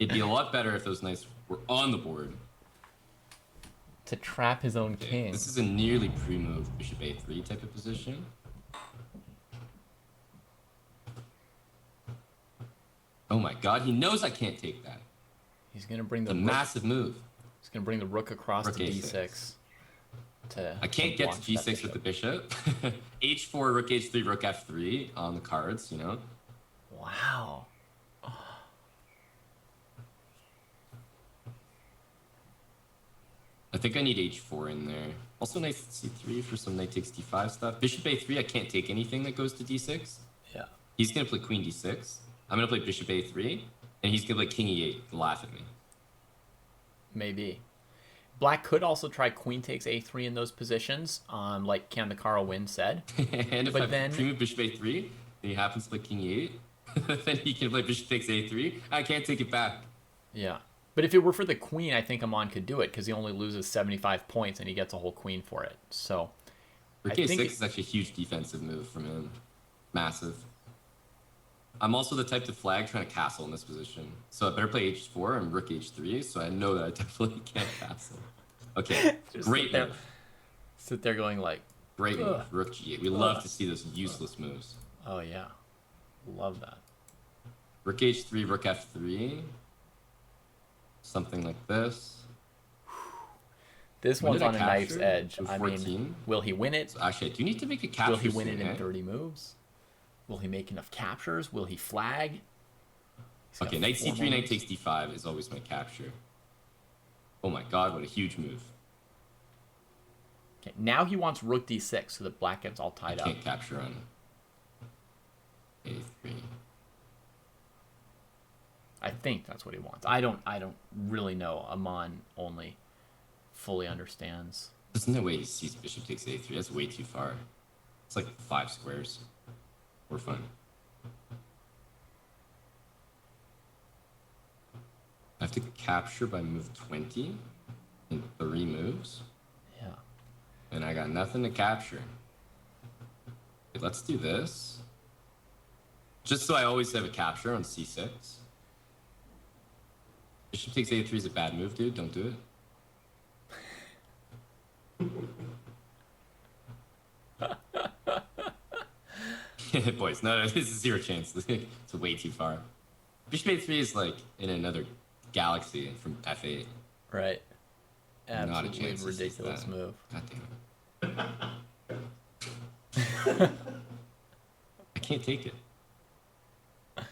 It'd be a lot better if those knights were on the board. To trap his own Okay, king. this is a nearly pre-move bishop a3 type of position. Oh my god, he knows I can't take that. He's gonna bring the It's a rook. massive move. He's gonna bring the rook across Rook to A6. d6. I can't get block to that g6 with the bishop. h4, rook h3, rook f3 on the cards, you know? Wow. I think I need h4 in there. Also knight c3 for some knight takes d5 stuff. Bishop a3, I can't take anything that goes to d6. Yeah. He's gonna play queen d6. I'm gonna play bishop a3, and he's gonna play king e8 to laugh at me. Maybe. Black could also try queen takes a3 in those positions, like Can the Carl Win said. And if But I then- pre-move bishop a3, and he happens to play king e8, then he can play bishop takes a3. I can't take it back. Yeah. But if it were for the queen, I think Aman could do it because he only loses 75 points and he gets a whole queen for it. So Rook I a6 think is actually a huge defensive move from him. Massive. I'm also the type to flag trying to castle in this position. So I better play h4 and rook h3, so I know that I definitely can't castle. Okay, Just great move. sit there going like, Great move. Ugh. Rook g8. We love to see those useless moves. oh yeah, love that. Rook h3, rook f3. Something like this. This When one's did I on a knife's capture? edge. With I mean, 14? will he win it? So actually, I do need to make a capture Will he win soon, it in eh? 30 moves? Will he make enough captures? Will he flag? He's got Okay, knight 4 c3, knight moves. takes d5 is always my capture. Oh my god, what a huge move. Okay, now he wants rook d6 so that black gets all I tied up. can't capture on a3. I think that's what he wants. I don't really know. Aman only fully understands. There's no way he sees bishop takes a3. That's way too far. It's like 5 squares. We're fine. I have to capture by move 20 in 3 moves. Yeah. And I got nothing to capture. Okay, let's do this. Just so I always have a capture on c6. Bishop takes a3 is a bad move, dude. Don't do it. Boys, no, this is 0 chance. It's way too far. Bishop a3 is like in another galaxy from f8. Right. Not a Absolutely chance this is ridiculous that. move. God damn it. I can't take it.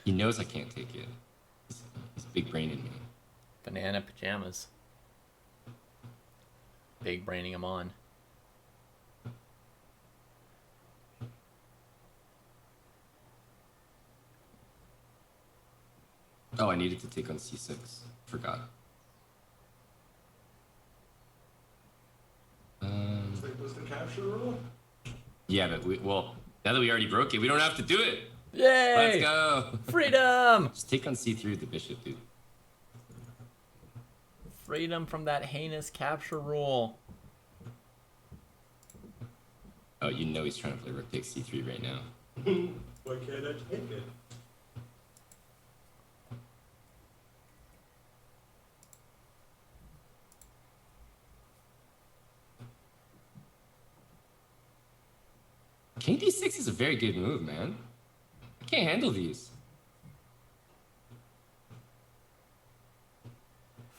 He knows I can't take it. He's big braining me. Banana pajamas. Big braining him on. Oh, I needed to take on c6. Forgot. Was the capture rule? Yeah, but now that we already broke it, we don't have to do it. Yay! Let's go. Freedom! Just take on c3 with the bishop, dude. Freedom from that heinous capture rule. Oh, you know he's trying to play rook takes c3 right now. Why can't I take it? King d6 is a very good move, man. I can't handle these.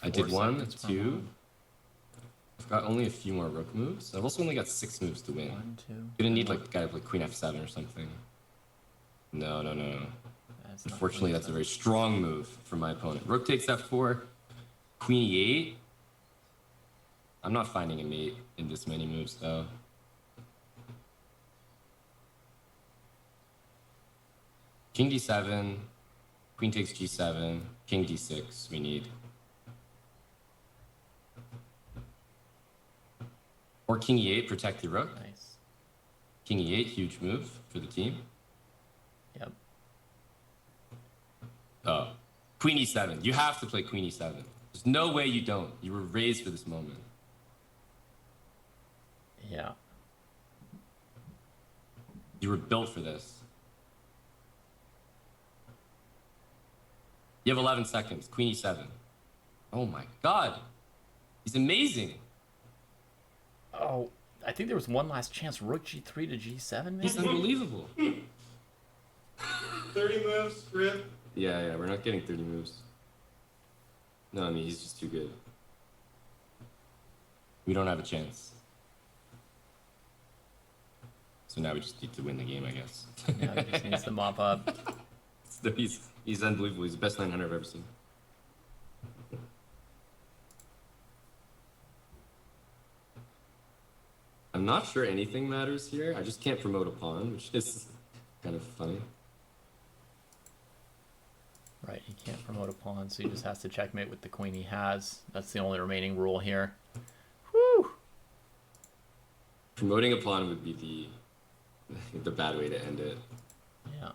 I did 1, 2. I've got only a few more rook moves. I've also only got 6 moves to win. 1, 2. Gonna need like a guy with like queen f7 or something. No. Unfortunately, that's a very strong move for my opponent. Rook takes f4, queen e8. I'm not finding a mate in this many moves though. King d7, queen takes g7, king d6 we need. Or king e8, protect the rook. Nice. King e8, huge move for the team. Yep. Oh, queen e7. You have to play queen e7. There's no way you don't. You were raised for this moment. Yeah. You were built for this. You have 11 seconds. Queen e7. Oh my god. He's amazing. Oh, I think there was one last chance. Rook g3 to g7, maybe? He's unbelievable. 30 moves, rip. Yeah, we're not getting 30 moves. No, I mean, he's just too good. We don't have a chance. So now we just need to win the game, I guess. Yeah, he just needs to mop up. So he's unbelievable. He's the best 900 I've ever seen. I'm not sure anything matters here. I just can't promote a pawn, which is kind of funny. Right, he can't promote a pawn, so he just has to checkmate with the queen he has. That's the only remaining rule here. Whew! Promoting a pawn would be the bad way to end it. Yeah.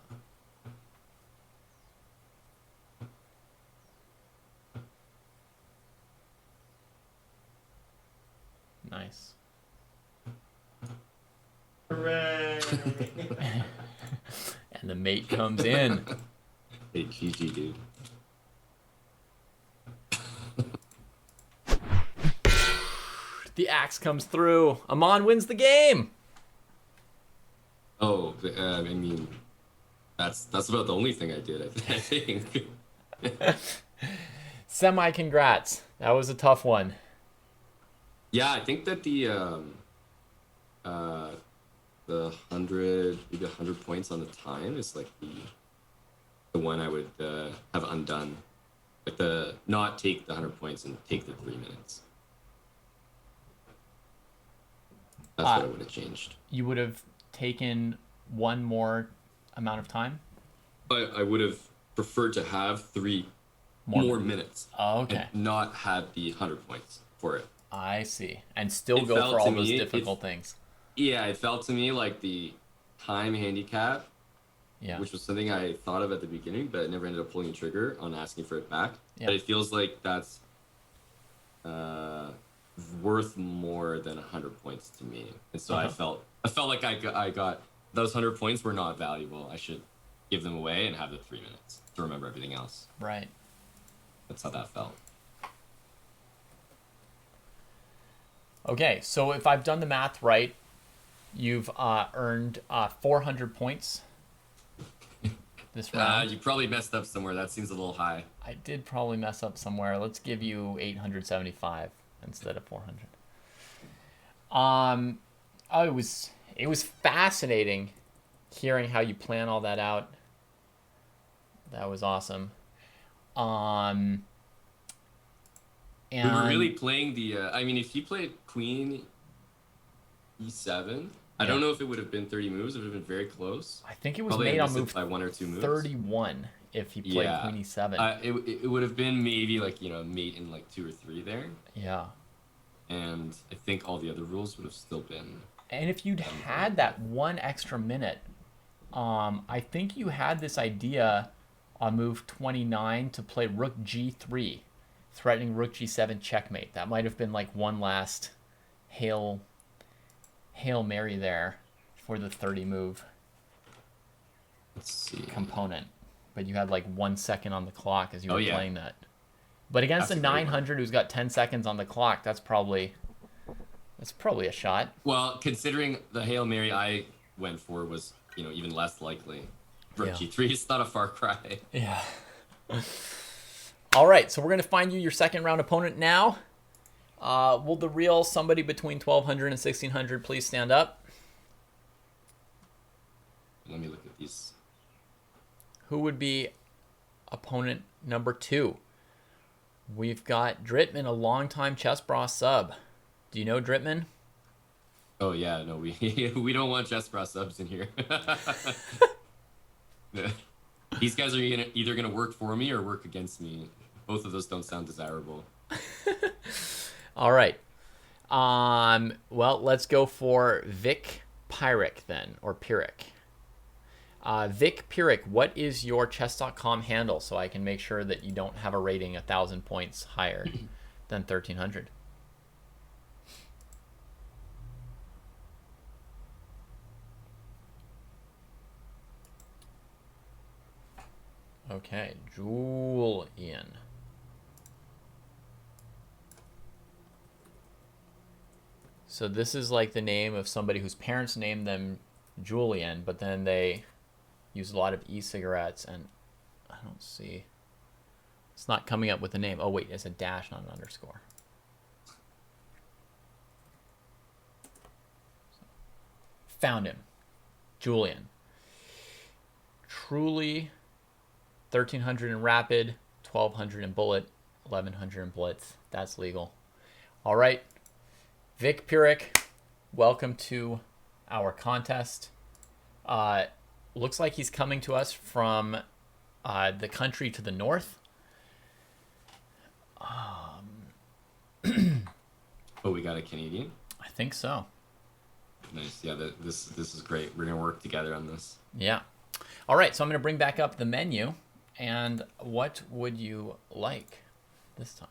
Nice. Hooray! And the mate comes in. Hey, GG, dude. The axe comes through. Aman wins the game. Oh, I mean, that's about the only thing I did, I think. Semi-congrats. That was a tough one. Yeah, I think that the 100, maybe 100 points on the time is like the one I would have undone. Like the not take the 100 points and take the 3 minutes. That's what I would have changed. You would have taken one more amount of time? But I would have preferred to have 3 more minutes. Oh, okay. And not had the 100 points for it. I see. And still It go felt for all to those me- difficult things. Yeah, it felt to me like the time handicap, Yeah. which was something I thought of at the beginning, but never ended up pulling the trigger on asking for it back. Yeah. But it feels like that's worth more than 100 points to me, and so I felt like I got those 100 points were not valuable. I should give them away and have the 3 minutes to remember everything else. Right. That's how that felt. Okay, so if I've done the math right, you've earned 400 points this round. You probably messed up somewhere. That seems a little high. I did probably mess up somewhere. Let's give you 875 instead of 400. Oh, it was fascinating hearing how you plan all that out. That was awesome. And We were really playing the. I mean, if he played Queen E7, I don't know if it would have been 30 moves. It would have been very close. I think it was Probably made I on missed it move by 1 or 2 moves. 31 if he played Queen E7. It would have been maybe like, mate in like 2 or 3 there. Yeah. And I think all the other rules would have still been. And if you'd had that 1 extra minute, I think you had this idea on move 29 to play Rook G3, threatening Rook G7 checkmate. That might have been like one last Hail Mary there for the 30 move Let's see. component. But you had like 1 second on the clock as you were playing that. But against That's a 900 who's got 10 seconds on the clock, that's probably a shot. Well, considering the Hail Mary I went for was, even less likely. Rook G3 is not a far cry. Yeah. All right, so we're going to find you your second round opponent now. Will the real somebody between 1200 and 1600 please stand up? Let me look at these. Who would be opponent number 2? We've got Dritman, a longtime Chess Bra sub. Do you know Dritman? Oh yeah, no, we don't want Chess Bra subs in here. These guys are either gonna work for me or work against me. Both of those don't sound desirable. All right. Well, let's go for Vic Pyrrhic then, or Pyrrhic. Vic Pyrrhic, what is your chess.com handle so I can make sure that you don't have a rating 1,000 points higher than 1,300? Okay, Julian. So this is like the name of somebody whose parents named them Julian, but then they use a lot of e-cigarettes, and I don't see. It's not coming up with a name. Oh, wait, it's a dash, not an underscore. Found him. Julian. Truly 1,300 in rapid, 1,200 in bullet, 1,100 in blitz. That's legal. All right. Vic Pyrrhic, welcome to our contest. Looks like he's coming to us from the country to the north. Oh, we got a Canadian? I think so. Nice. Yeah, this is great. We're going to work together on this. Yeah. All right, so I'm going to bring back up the menu. And what would you like this time?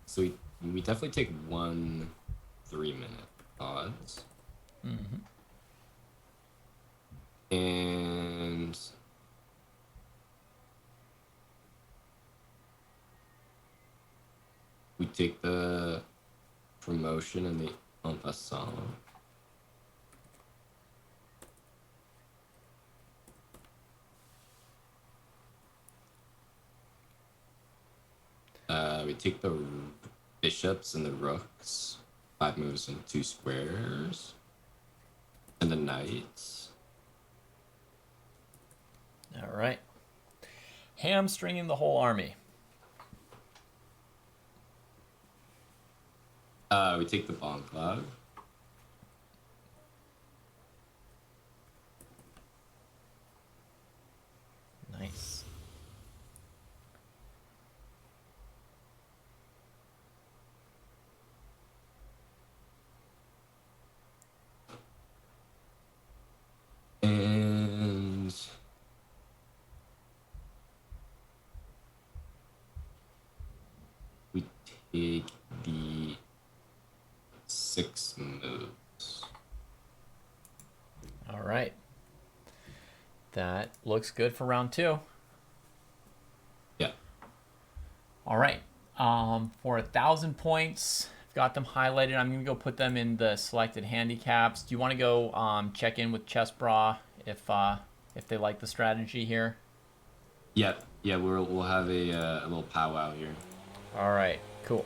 So we definitely take 1 3-minute odds. Mm-hmm. And we take the promotion and the en passant. We take the bishops and the rooks, 5 moves and 2 squares, and the knights. All right. Hamstringing the whole army. We take the bomb cloud. Nice. And we take the 6 moves. All right. That looks good for round 2. Yeah. All right. For 1,000 points, I've got them highlighted. I'm going to go put them in the selected handicaps. Do you want to go check in with Chess Bra if they like the strategy here? Yeah. Yeah. We'll have a little powwow here. All right, cool.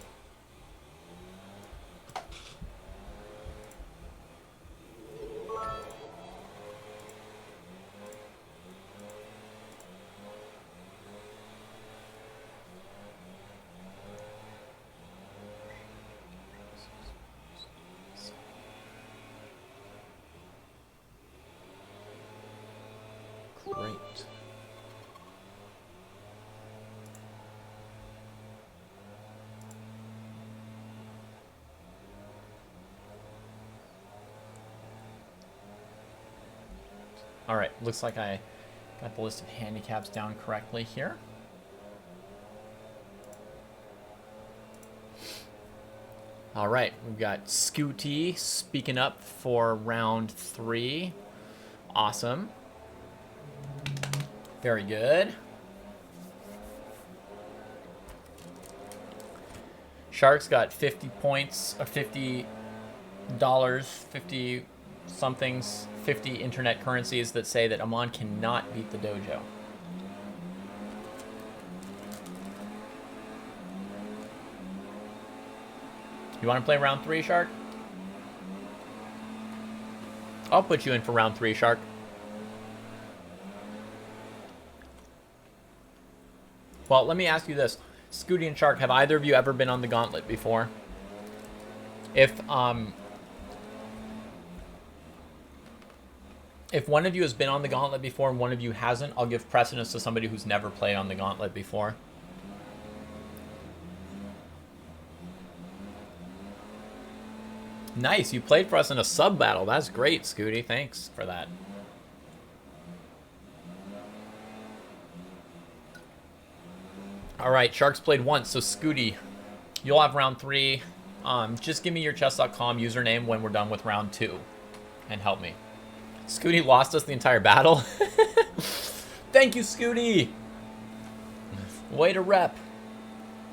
Great. All right, looks like I got the list of handicaps down correctly here. All right, we've got Scooty speaking up for round 3. Awesome. Very good. Shark's got 50 points, or $50, 50 somethings, 50 internet currencies that say that Aman cannot beat the dojo. You want to play round 3, Shark? I'll put you in for round 3, Shark. Well, let me ask you this. Scooty and Shark, have either of you ever been on the Gauntlet before? If one of you has been on the Gauntlet before and one of you hasn't, I'll give precedence to somebody who's never played on the Gauntlet before. Nice, you played for us in a sub battle. That's great, Scooty. Thanks for that. All right, Sharks played once, so Scooty, you'll have round 3. Just give me your chess.com username when we're done with round 2 and help me. Scooty lost us the entire battle. Thank you, Scooty. Way to rep.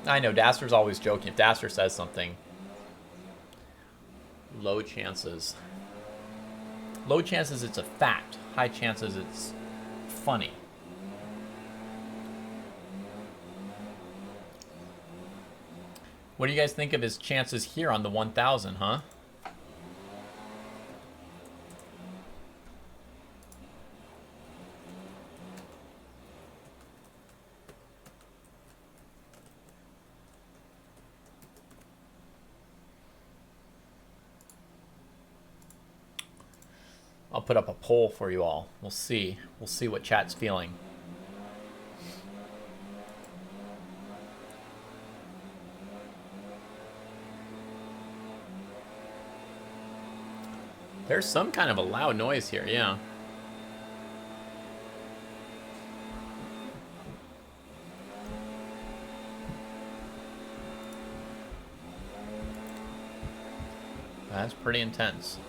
I know, Daster's always joking. If Daster says something, low chances. Low chances it's a fact. High chances it's funny. What do you guys think of his chances here on the 1000, huh? I'll put up a poll for you all. We'll see. We'll see what chat's feeling. There's some kind of a loud noise here, yeah. That's pretty intense.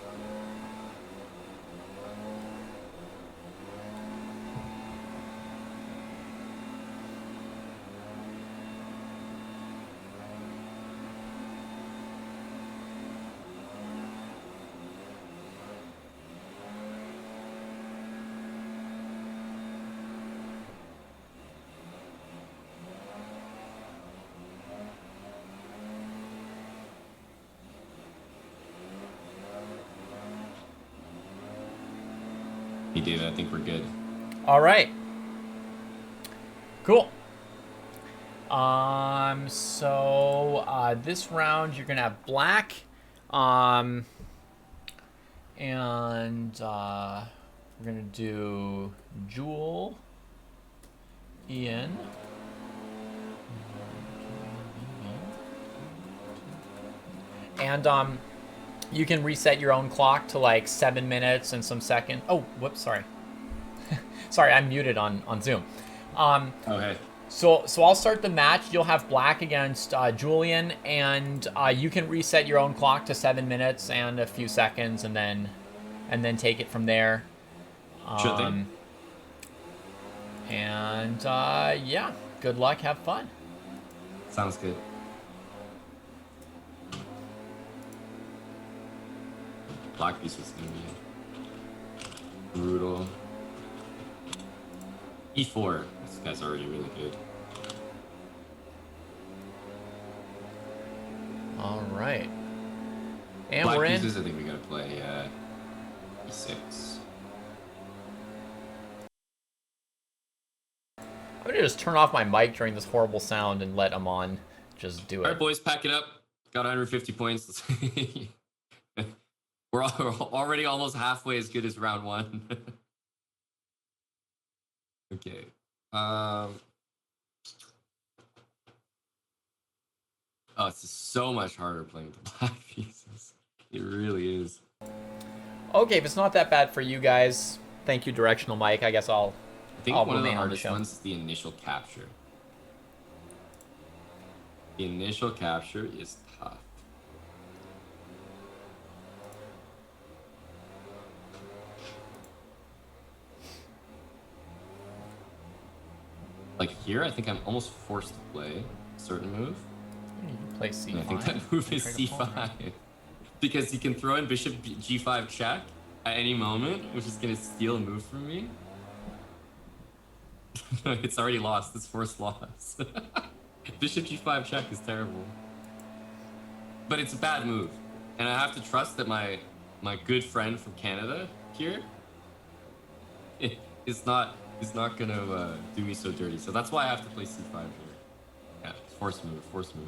Hey, David, I think we're good. All right. Cool. This round you're gonna have black, and we're gonna do Jewel, Ian, and you can reset your own clock to like 7 minutes and some seconds. Oh, whoops, sorry. Sorry, I'm muted on Zoom. Oh, hey. So I'll start the match. You'll have black against Julian, and you can reset your own clock to 7 minutes and a few seconds, and then take it from there. Sure thing. And yeah, good luck. Have fun. Sounds good. Black piece was gonna be brutal. E4. This guy's already really good. right. And Black we're in. pieces, I think we gotta play e6. I'm gonna just turn off my mic during this horrible sound and let Aman just do All right, it. boys, pack it up. Got 150 points. We're already almost halfway as good as round one. Okay. Oh, it's just so much harder playing with the black pieces. It really is. Okay, if it's not that bad for you guys, thank you, Directional Mike. I guess I'll I think one of the remain on the hardest show. ones is the initial capture. The initial capture is tough. Like here, I think I'm almost forced to play a certain move. You can play C5. And I think that move is c5. Because he can throw in bishop g5 check at any moment, which is going to steal a move from me. It's already lost. It's forced loss. Bishop g5 check is terrible. But it's a bad move. And I have to trust that my good friend from Canada here is not gonna do me so dirty. So that's why I have to play c5 here. Yeah, force move, force move.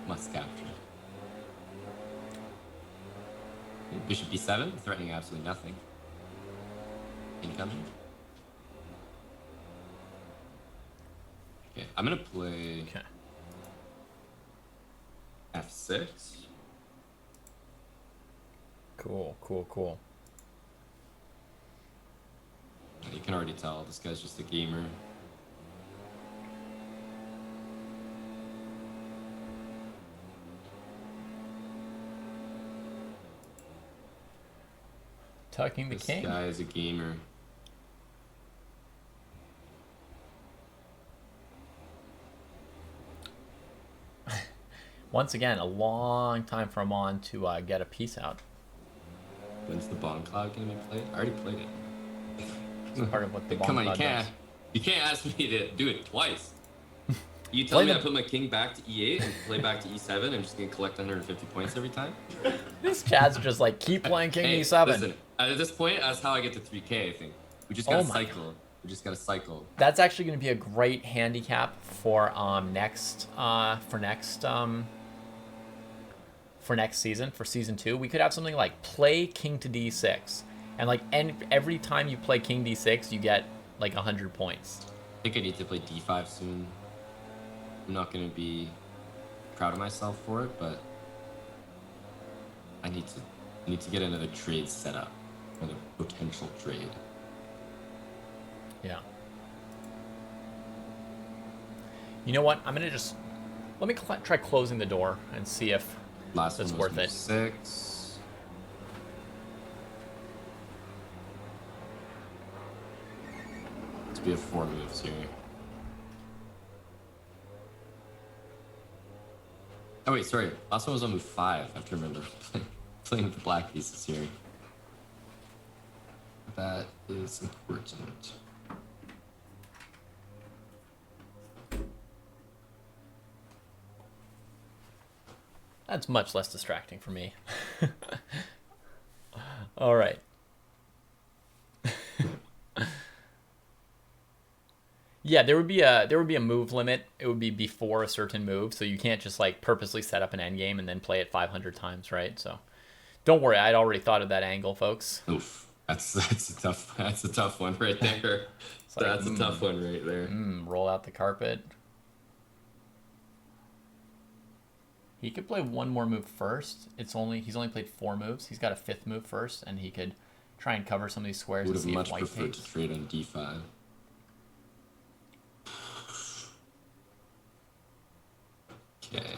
Must capture. Bishop b7, threatening absolutely nothing. Incoming. Okay, I'm gonna play Okay. f6. Cool, cool, cool. You can already tell this guy's just a gamer. Tucking the This king. guy is a gamer. Once again, a long time for Aman to get a piece out. When's the bomb cloud gonna be played? I already played it. It's part of what the Come bomb on, you cloud can't. does. You can't ask me to do it twice. You tell Play me the- I put my king back to e8 and play back to e7. I'm just gonna collect 150 points every time. This Chad's just like, keep playing king Hey, e7. Listen, at this point, that's how I get to 3K. I think we just gotta Oh my cycle. We just gotta cycle. That's actually going to be a great handicap for next season, for season 2. We could have something like play king to d6, and like every time you play king d6, you get like 100 points. I think I need to play d5 soon. I'm not gonna be proud of myself for it, but I need to get another trade set up, another potential trade. Yeah. You know what? I'm gonna just let me try closing the door and see if Last that's one worth was it. 6. We have 4 moves here. Oh wait, sorry. Last one was on move 5. I have to remember playing with the black pieces here. That is important. That's much less distracting for me. All right. Yeah, there would be a move limit. It would be before a certain move, so you can't just like purposely set up an endgame and then play it 500 times, right? So don't worry, I'd already thought of that angle, folks. Oof. That's a tough one right there. Like, that's a tough one right there. Roll out the carpet. He could play one more move first. He's only played 4 moves. He's got a 5th move first, and he could try and cover some of these squares Would and have see much if white preferred takes. to trade on d5. Okay.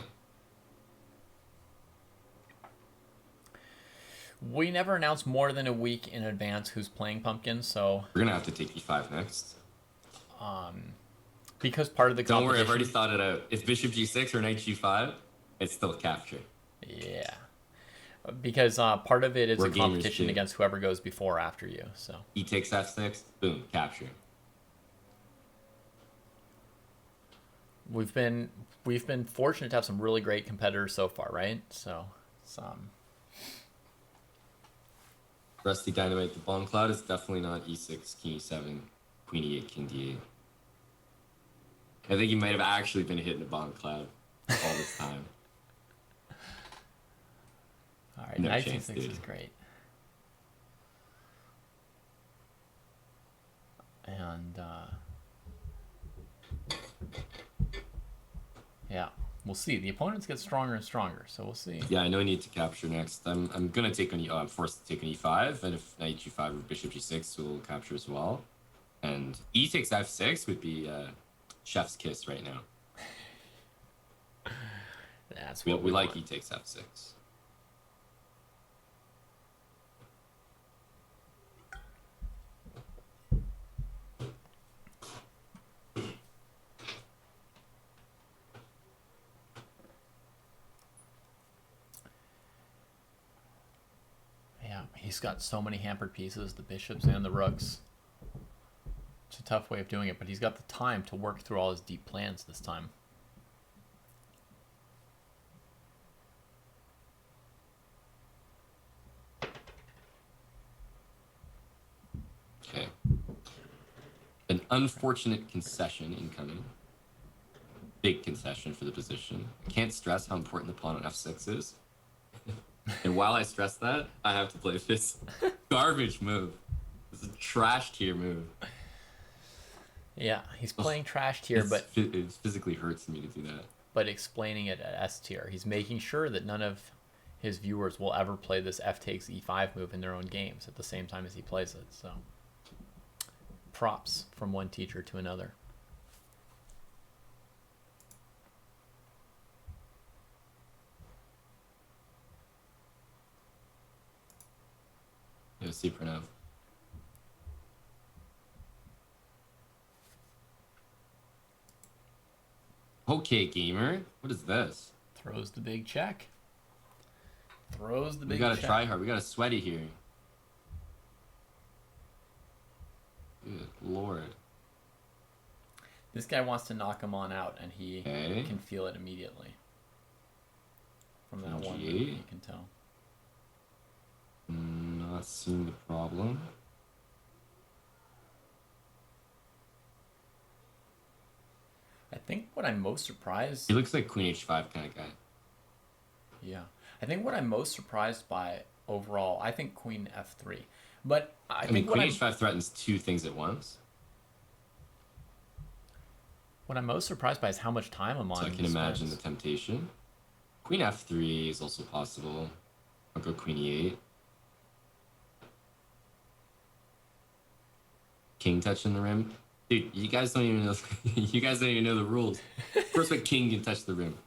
We never announce more than a week in advance who's playing Pumpkin, so We're gonna have to take e5 next. because part of the Don't worry, competition. I've already thought it out. If bishop g6 or knight g5, it's still capture. Yeah, because part of it is We're a gamers competition too. against whoever goes before or after you. So E takes f6, boom, capture. we've been fortunate to have some really great competitors so far, right? So some. Rusty Dynamite, the Bomb Cloud is definitely not e6, king e7, queen e8, king d8. I think he might have actually been hitting a bomb cloud all this time. All right, No knight chance, c6 dude. is great. And yeah, we'll see. The opponents get stronger and stronger, so we'll see. Yeah, I know I need to capture next. I'm gonna take on I'm forced to take on e5, and if knight g5 or bishop g6 will capture as well. And e takes f6 would be chef's kiss right now. That's We what like want. e takes f6. Yeah, he's got so many hampered pieces, the bishops and the rooks. It's a tough way of doing it, but he's got the time to work through all his deep plans this time. Okay. An unfortunate concession incoming. Big concession for the position. I can't stress how important the pawn on f6 is. And while I stress that, I have to play this garbage move. This is a trash tier move. Yeah, he's playing trashed here, but It physically hurts me to do that. but explaining it at S tier. He's making sure that none of his viewers will ever play this f takes e5 move in their own games at the same time as he plays it. So props from one teacher to another. Yeah, see for now. Okay, gamer. What is this? Throws the big check. Throws the We big gotta check. try hard. We gotta sweaty here. Good lord. This guy wants to knock him on out, and he Okay. can feel it immediately. From that one G8. move, you can tell. Not seeing the problem. I think what I'm most surprised... He looks like queen h5 kind of guy. Yeah. I think what I'm most surprised by overall, I think queen f3. But I I mean, think what queen I'm, h5 threatens two things at once. what I'm most surprised by is how much time I'm on. So I can imagine the temptation. Queen f3 is also possible. I'll go queen e8. King touching the rim. Dude, you guys don't even know. You guys don't even know the rules. First, my king can touch the rim.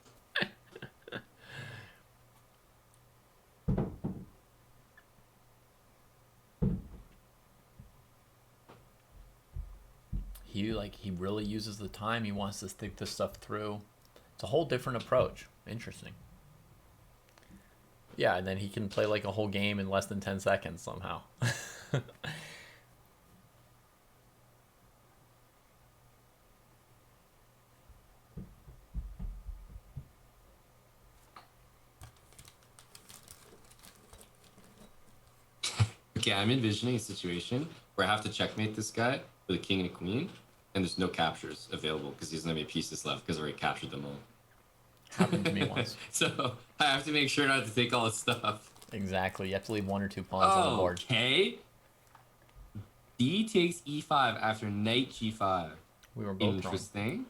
He really uses the time. He wants to think this stuff through. It's a whole different approach. Interesting. Yeah, and then he can play like a whole game in less than 10 seconds somehow. Okay, I'm envisioning a situation where I have to checkmate this guy with a king and a queen, and there's no captures available because he doesn't have any pieces left because I already captured them all. Happened to me once. So I have to make sure not to take all his stuff. Exactly. You have to leave one or two pawns on the board. Okay. D takes e5 after knight g5. We were both wrong. Interesting.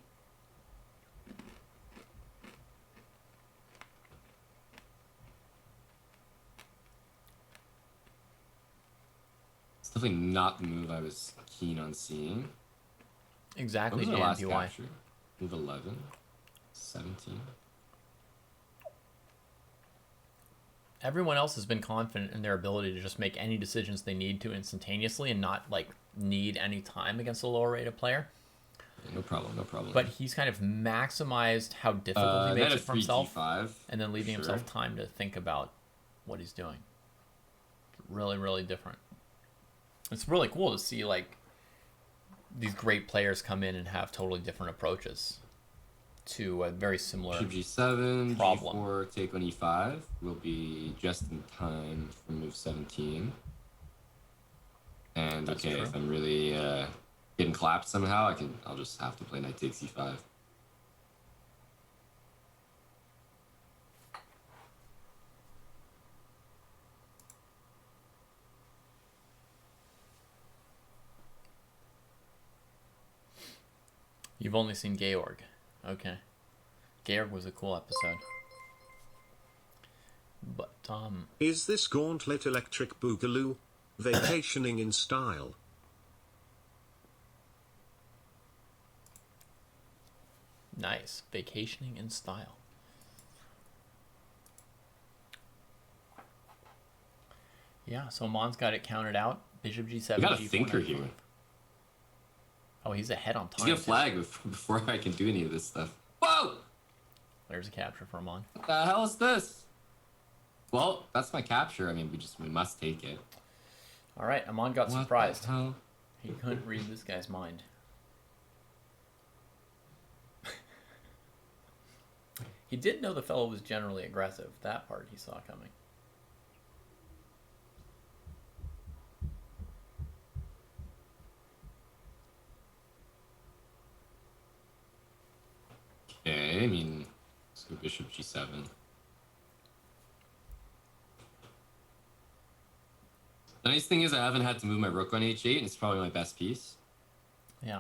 It's definitely not the move I was keen on seeing. Exactly, What was our last JMPY. capture? Move 11, 17. Everyone else has been confident in their ability to just make any decisions they need to instantaneously and not like need any time against a lower rated player. Yeah, no problem, no problem. But he's kind of maximized how difficult he makes it for himself, G5, and then leaving sure. himself time to think about what he's doing. Really, really different. It's really cool to see like these great players come in and have totally different approaches. to a very similar Bishop G7, problem. G4, take on E5 will be just in time for move 17. And That's okay, true. if I'm really getting clapped somehow, I'll just have to play knight takes E5. You've only seen Georg. Okay. Georg was a cool episode. But, Is this Gauntlet Electric Boogaloo? Vacationing in style. nice. Vacationing in style. Yeah, so Aman's got it counted out. Bishop G7, We got a G4, thinker knight here. f5. Oh, he's ahead on He's time. gonna flag before I can do any of this stuff. Whoa! There's a capture for Aman. What the hell is this? Well, that's my capture. I mean, we must take it. All right, Aman got What surprised. the hell? He couldn't read this guy's mind. He did know the fellow was generally aggressive. That part he saw coming. Okay, I mean, let's go Bishop G7. The nice thing is I haven't had to move my rook on H8, and it's probably my best piece. Yeah.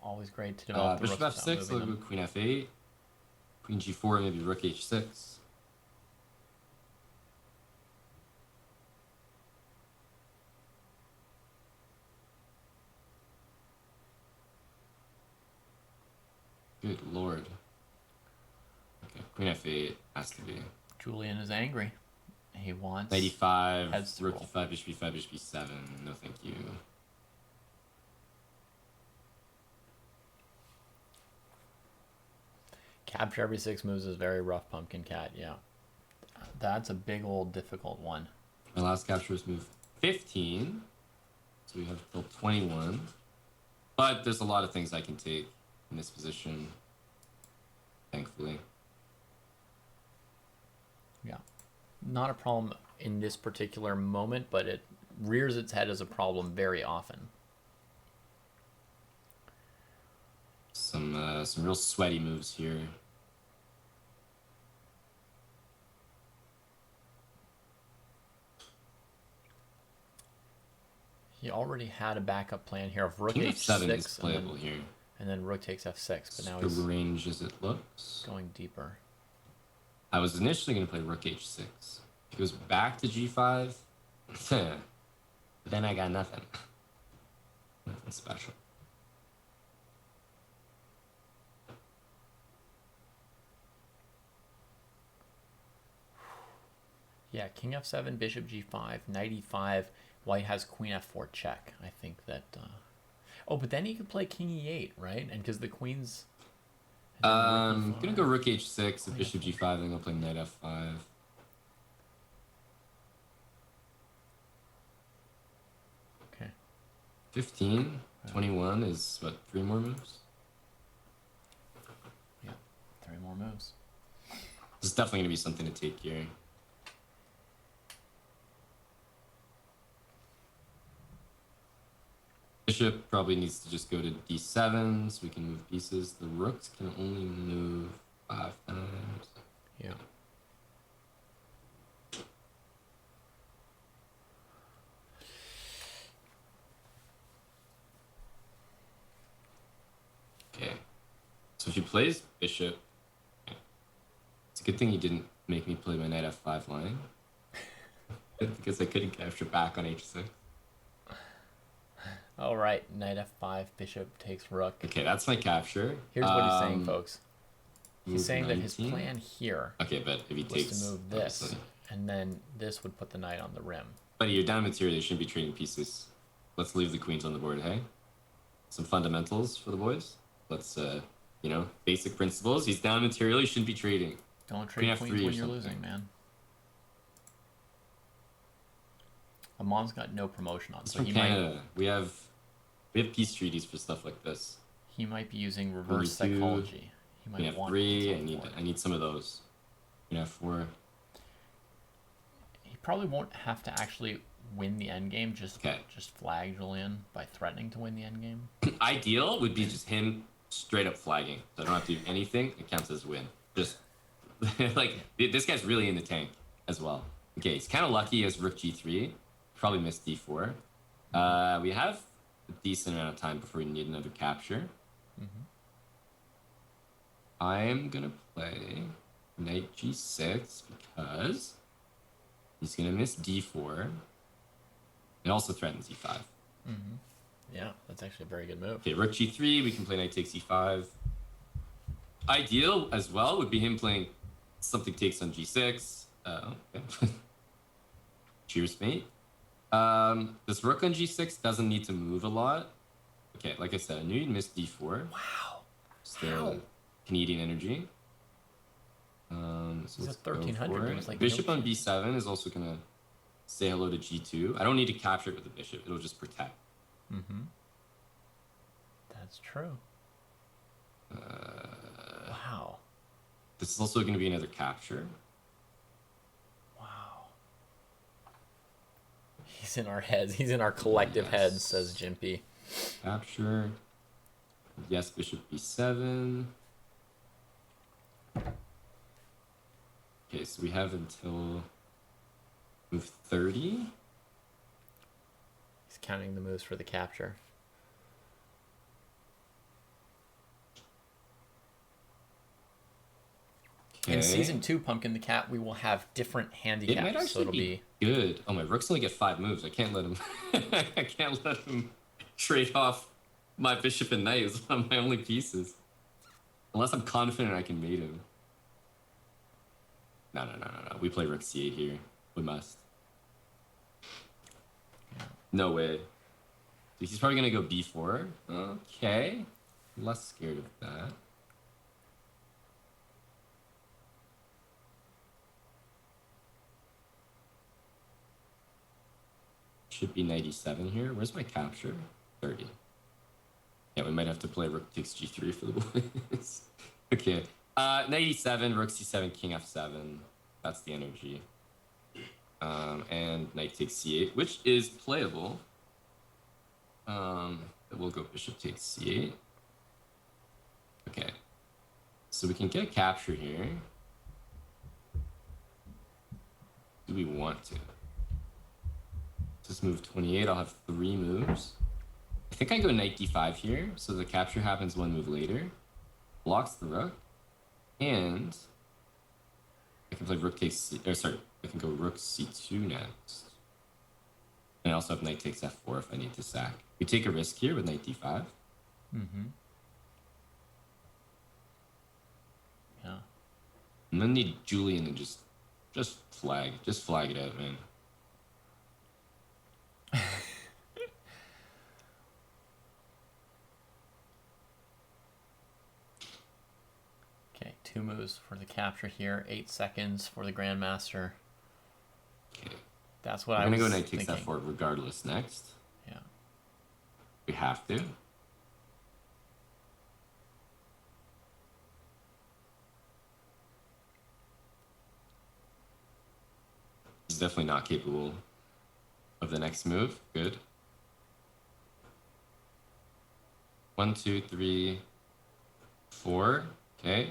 Always great to develop the Bishop rooks without F6, moving I'll go them. Queen F8. Queen G4, maybe Rook H6. Good lord. Okay, Queen F8 has to be. Julian is angry. He wants 95, heads to Rook roll. E5, Bishop E5, Bishop E7. No, thank you. Capture every 6 moves is very rough, Pumpkin Cat. Yeah. That's a big old difficult one. My last capture was move 15. So we have till 21. But there's a lot of things I can take in this position. Thankfully. Yeah. Not a problem in this particular moment, but it rears its head as a problem very often. Some real sweaty moves here. He already had a backup plan here of Rook King F7 is H6 playable here. and then Rook takes F6, but now Super he's range as it looks. going deeper. I was initially going to play Rook H6. He goes back to G5. Then I got nothing. Nothing special. Yeah, King F7, Bishop G5, Knight E5, White has Queen F4 check. I think that... Oh, but then he could play King E8, right? And because the Queen's... I'm going to go Rook H6, and Bishop G5, then I'm going to play Knight F5. Okay. 15, 21 is, what, 3 more moves? Yeah, 3 more moves. This is definitely going to be something to take here. Bishop probably needs to just go to D7 so we can move pieces. The rooks can only move 5 times. Yeah. Okay. So if he plays Bishop, it's a good thing he didn't make me play my Knight F5 line. Because I couldn't capture back on H6. All right, Knight F5, Bishop takes Rook. Okay, that's my capture. Here's what he's saying, folks. He's move saying that his 19. plan here Okay, but if he was takes... to move this, obviously. and then this would put the knight on the rim. But you're down material, you shouldn't be trading pieces. Let's leave the queens on the board, hey? Some fundamentals for the boys. Let's, you know, basic principles. He's down material, you shouldn't be trading. Don't trade Queen queens F3 when or you're something. losing, man. Amon's got no promotion on, It's so from he Canada. We have peace treaties for stuff like this. might be using reverse 42. psychology. He Queen might want f3. queen I need some of those. Queen f4. He probably won't have to actually win the endgame. Just flag Julian by threatening to win the endgame. Ideal would be just him straight up flagging. So I don't have to do anything. It counts as win. Just like this guy's really in the tank as well. Okay, he's kind of lucky as rook g3. Probably missed d4. We have a decent amount of time before we need another capture. I'm gonna play knight g6 because he's gonna miss d4. It also threatens e5. Yeah, that's actually a very good move. Okay, rook g3. We can play knight takes e5. Ideal as well would be him playing something takes on g6. Okay. Cheers, mate. This rook on g6 doesn't need to move a lot. Okay, like I said, I knew you'd miss d4. Wow. Still Canadian energy. So He's let's a 1300. go for it. Bishop on b7 is also gonna say hello to g2. I don't need to capture it with the bishop. It'll just protect. That's true. Wow. This is also going to be another capture. Wow. He's in our heads. He's in our collective heads, says Jimpy. Capture. Yes, bishop b7. Okay, so we have until move 30. He's counting the moves for the capture. Okay. In season 2, Pumpkin the Cat, we will have different handicaps. It might actually so it'll be good. Oh, my rooks only get 5 moves. I can't let him. I can't let him trade off my bishop and knight. It's one of my only pieces. Unless I'm confident I can mate him. No. We play rook c8 here. We must. No way. So he's probably gonna go b4. Okay. I'm less scared of that. Should be 97 here. Where's my capture? 30. Yeah, we might have to play rook takes g3 for the boys. Okay. 97, rook c7, king f7. That's the energy. And knight takes c8, which is playable. We'll go bishop takes c8. Okay. So we can get a capture here. Do we want to? Just move 28. I'll have 3 moves. I think I go knight d5 here, so the capture happens 1 move later. Blocks the rook. And I can play rook takes c, or sorry, I can go rook c2 next. And I also have knight takes f4 if I need to sack. We take a risk here with knight d5. Yeah. I'm gonna need Julian to just flag it out, man. Okay, 2 moves for the capture here. 8 seconds for the Grandmaster. Okay. That's what I'm I was gonna go knight takes thinking. f4 regardless next. Yeah. We have to. He's definitely not capable of the next move. Good. 1, 2, 3, 4. Okay.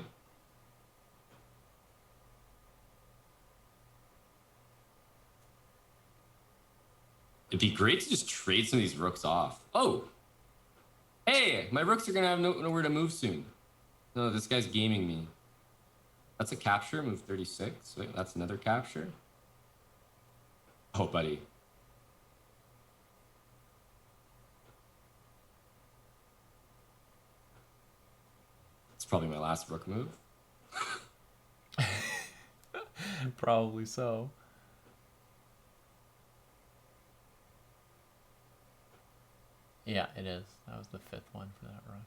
It'd be great to just trade some of these rooks off. Oh! Hey! My rooks are gonna have nowhere to move soon. No, this guy's gaming me. That's a capture, move 36. Wait, that's another capture. Oh, buddy. It's probably my last rook move. Probably so. Yeah, it is. That was the 5th one for that rook.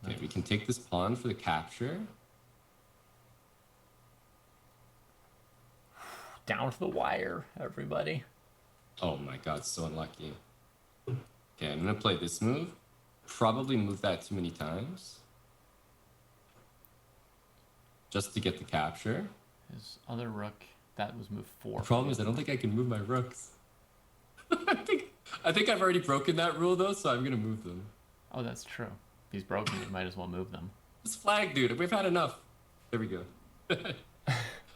Okay, we can take this pawn for the capture. Down to the wire, everybody. Oh my god, so unlucky. Okay, I'm gonna play this move. Probably move that too many times. Just to get the capture. His other rook, that was move 4. The problem is I don't think I can move my rooks. I think I've already broken that rule though, so I'm gonna move them. Oh, that's true. If he's broken, you might as well move them. This flag, dude. We've had enough. There we go.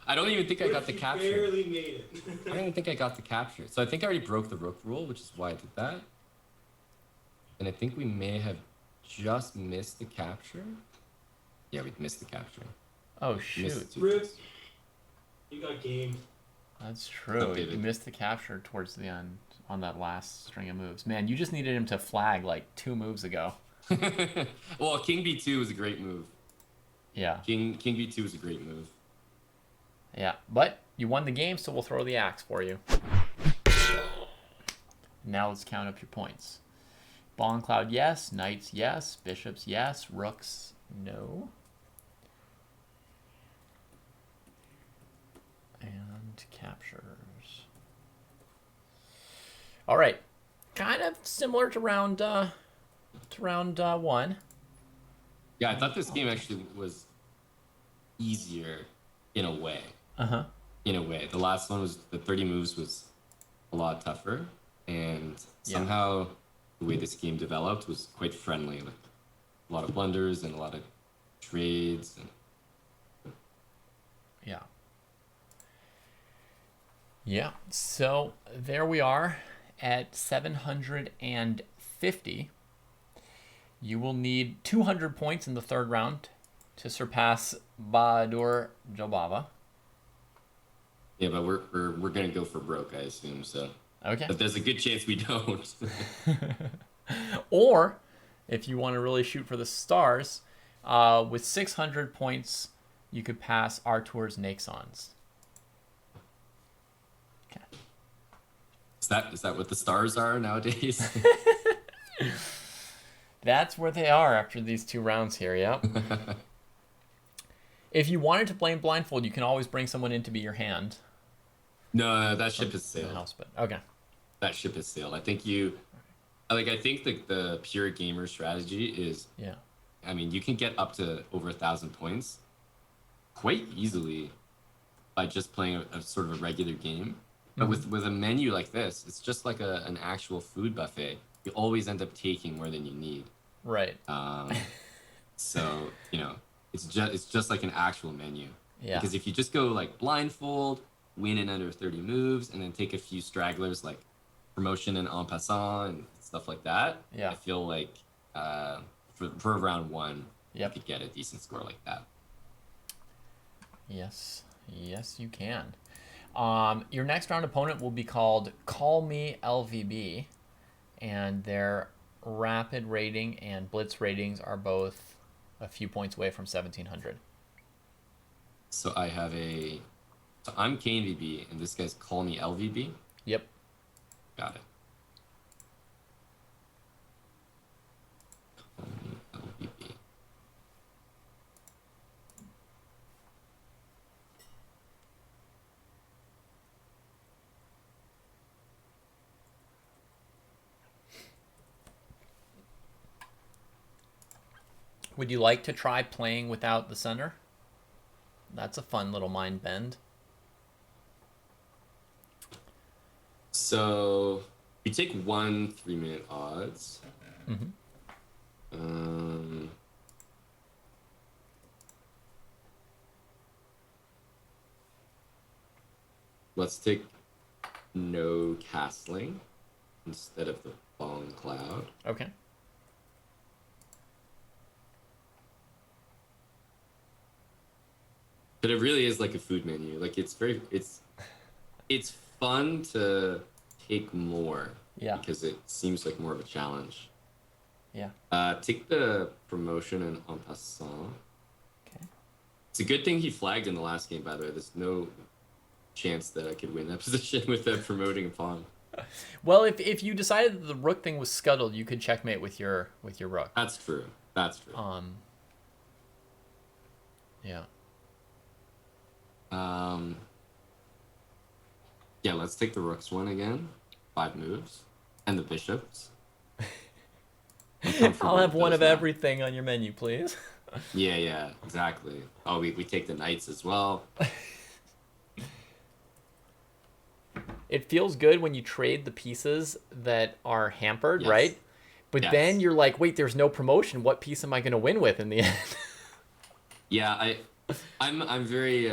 I don't even think I got the You capture. barely made it. I don't even think I got the capture. So I think I already broke the rook rule, which is why I did that. And I think we may have just missed the capture. Yeah, we missed the capture. Oh, Missed shoot. two Rip. pieces. You got gamed. That's true. Okay, You then. missed the capture towards the end on that last string of moves. Man, you just needed him to flag like 2 moves ago. Well, King B2 was a great move. Yeah. King B2 was a great move. Yeah. But you won the game, so we'll throw the axe for you. Now let's count up your points. Ball and Cloud, yes. Knights, yes. Bishops, yes. Rooks, no. And captures. All right. Kind of similar to round 1. Yeah, I thought this game actually was easier in a way. Uh-huh. In a way. The last one was the 30 moves was a lot tougher, and Yeah. somehow the way this game developed was quite friendly, with a lot of blunders and a lot of trades. And Yeah. Yeah. So there we are at 750. You will need 200 points in the 3rd round to surpass Bahadur Jobava. yeah, but we're gonna go for broke, I assume. So, Okay. but there's a good chance we don't. Or if you want to really shoot for the stars, with 600 points, you could pass Artur's Naxons. Okay. Is that what the stars are nowadays? That's where they are after these 2 rounds here, yep. If you wanted to play in blindfold, you can always bring someone in to be your hand. No, that ship has In the sailed. house, but okay. That ship has sailed. I think I think the pure gamer strategy is, Yeah. I mean, you can get up to over 1,000 points quite easily by just playing a sort of a regular game. But with a menu like this, it's just like an actual food buffet. You always end up taking more than you need. Right. So it's just like an actual menu. Yeah. Because if you just go like blindfold, win in under 30 moves, and then take a few stragglers like promotion and en passant and stuff like that, Yeah. I feel like for round 1, Yep. you could get a decent score like that. Yes. Yes, you can. Your next round opponent will be called Call Me LVB, and their rapid rating and blitz ratings are both a few points away from 1700. So I'm KNVB, and this guy's Call Me LVB. Yep. Got it. Call Me LVB. Would you like to try playing without the center? That's a fun little mind bend. So you take 1 3-minute odds. Mhm. Let's take no castling instead of the fallen cloud. Okay. But it really is like a food menu. Like it's fun to take more. Yeah. Because it seems like more of a challenge. Yeah. Take the promotion and en passant. Okay. It's a good thing he flagged in the last game, by the way. There's no chance that I could win that position without promoting a pawn. Well, if you decided that the rook thing was scuttled, you could checkmate with your rook. That's true. That's true. Yeah. Yeah, let's take the rooks one again. 5 moves. And the bishops. I'm comfortable I'll have with one those of now. everything on your menu, please. Yeah, exactly. Oh, we take the knights as well. It feels good when you trade the pieces that are hampered, Yes. right? But then Yes. you're like, wait, there's no promotion. What piece am I going to win with in the end? Yeah, I'm very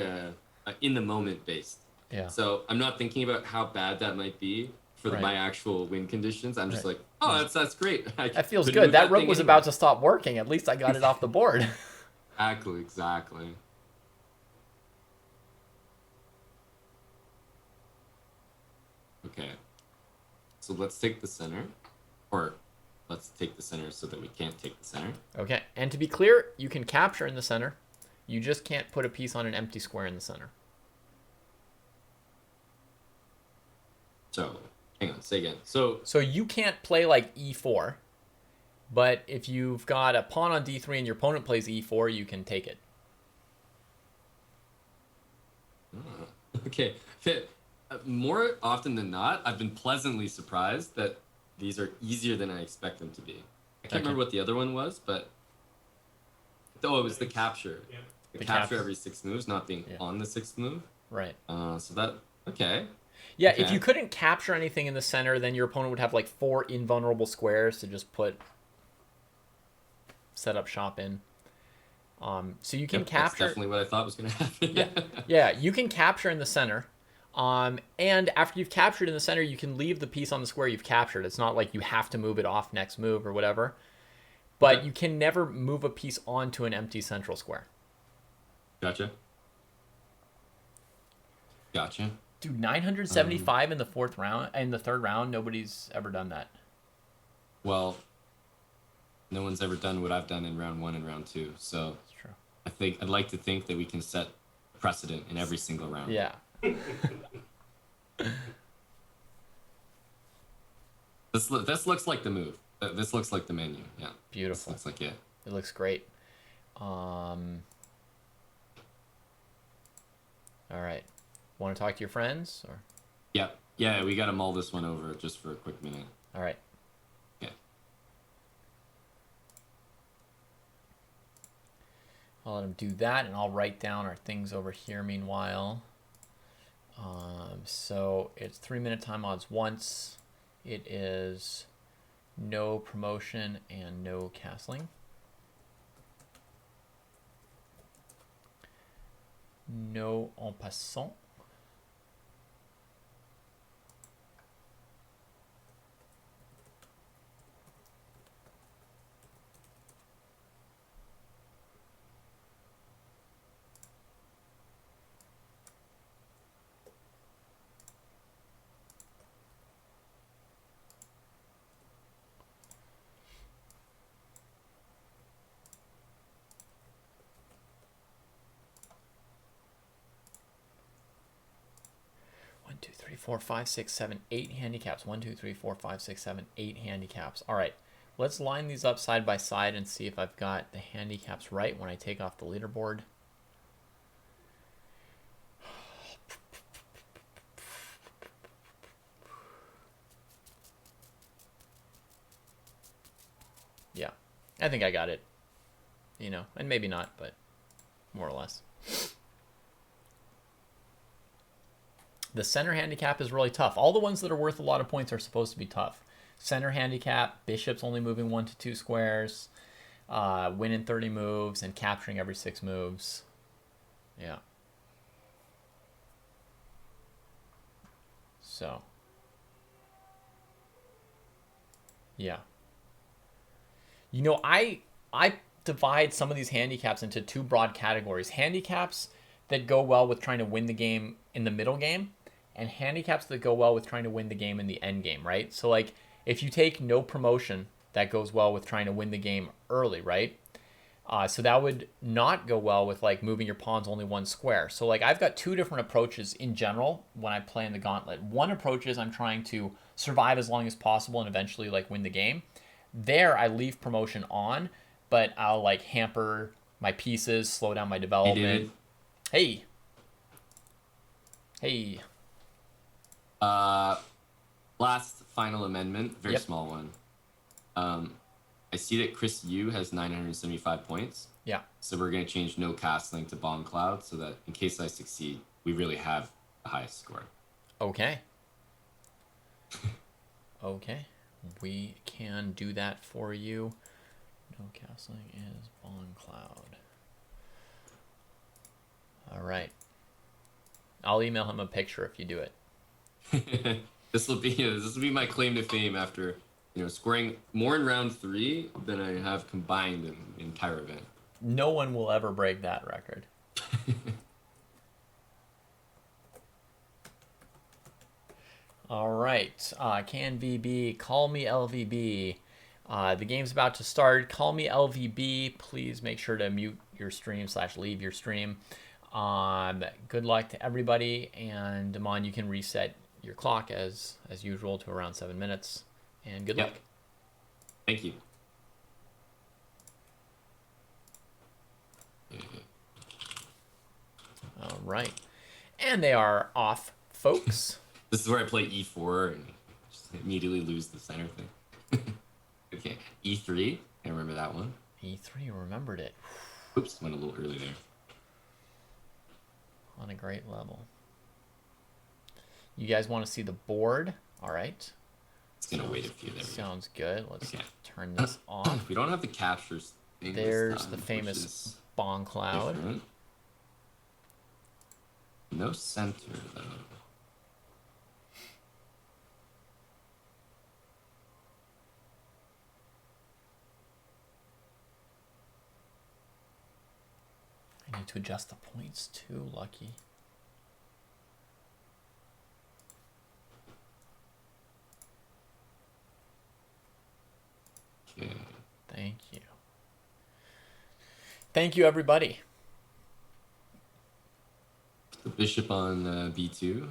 in the moment based. Yeah. So I'm not thinking about how bad that might be for Right. my actual win conditions. I'm just Right. like, oh, that's great. I That feels could good. move That that rook thing was anywhere. about to stop working. At least I got it off the board. Exactly. Okay. So let's take the center, or let's take the center so that we can't take the center. Okay. And to be clear, you can capture in the center. You just can't put a piece on an empty square in the center. So, hang on, say again. So, So you can't play like e4, but if you've got a pawn on d3 and your opponent plays e4, you can take it. okay. More often than not, I've been pleasantly surprised that these are easier than I expect them to be. I can't remember what the other one was, but it was the capture. Yeah. The capture every 6 moves, not being on the 6th move. Right. So that okay. Yeah, Okay. if you couldn't capture anything in the center, then your opponent would have like 4 invulnerable squares to just set up shop in. So you can Yep, capture. That's definitely what I thought was going to happen. Yeah, you can capture in the center. And after you've captured in the center, you can leave the piece on the square you've captured. It's not like you have to move it off next move or whatever. But Okay. you can never move a piece onto an empty central square. Gotcha. Dude, 975 in the fourth round, in the third round, nobody's ever done that. Well, no one's ever done what I've done in round 1 and round 2. So That's true. I'd like to think that we can set precedent in every single round. Yeah. This looks like the move. This looks like the menu. Yeah. Beautiful. This looks like it. It looks great. All right. Want to talk to your friends? Or Yeah, we got to mull this one over just for a quick minute. all right. Okay. I'll let him do that, and I'll write down our things over here meanwhile. So it's 3-minute time odds once. It is no promotion and no castling. No en passant. One, two, three, four, five, six, seven, 8 handicaps. 1, 2, 3, 4, 5, 6, 7, 8 handicaps. All right, let's line these up side by side and see if I've got the handicaps right when I take off the leaderboard. Yeah, I think I got it. You know, and maybe not, but more or less. The center handicap is really tough. All the ones that are worth a lot of points are supposed to be tough. Center handicap, bishops only moving 1 to 2 squares, win in 30 moves, and capturing every 6 moves. Yeah. So. Yeah. You know, I divide some of these handicaps into 2 broad categories. Handicaps that go well with trying to win the game in the middle game, and handicaps that go well with trying to win the game in the end game, right? So like if you take no promotion, that goes well with trying to win the game early, right? So that would not go well with like moving your pawns only 1 square. So like I've got 2 different approaches in general when I play in the gauntlet. One approach is I'm trying to survive as long as possible and eventually like win the game. There I leave promotion on, but I'll like hamper my pieces, slow down my development. Hey. Last final amendment, very Yep. small one. I see that Chris Yu has 975 points. Yeah. So we're going to change no castling to Bomb Cloud so that in case I succeed, we really have the highest score. Okay. Okay. We can do that for you. No castling is Bond Cloud. All right. I'll email him a picture if you do it. This will be my claim to fame after scoring more in round 3 than I have combined in the entire event. No one will ever break that record. All right. Can VB, call me LVB. The game's about to start. Call me LVB. Please make sure to mute your stream / leave your stream. Good luck to everybody. And Aman, you can reset your clock as usual to around 7 minutes. And good luck. Thank you. All right. And they are off, folks. This is where I play e4 and just immediately lose the center thing. Okay, e3. I remember that one. E3, remembered it. Oops, went a little early there. On a great level. You guys want to see the board? All right. It's going to wait a few there. Sounds good. Let's turn this off. We don't have the captures thing. There's the famous Bong Cloud. Different. No center, though. I need to adjust the points too, Lucky. Okay. Thank you. Thank you, everybody. The bishop on b2.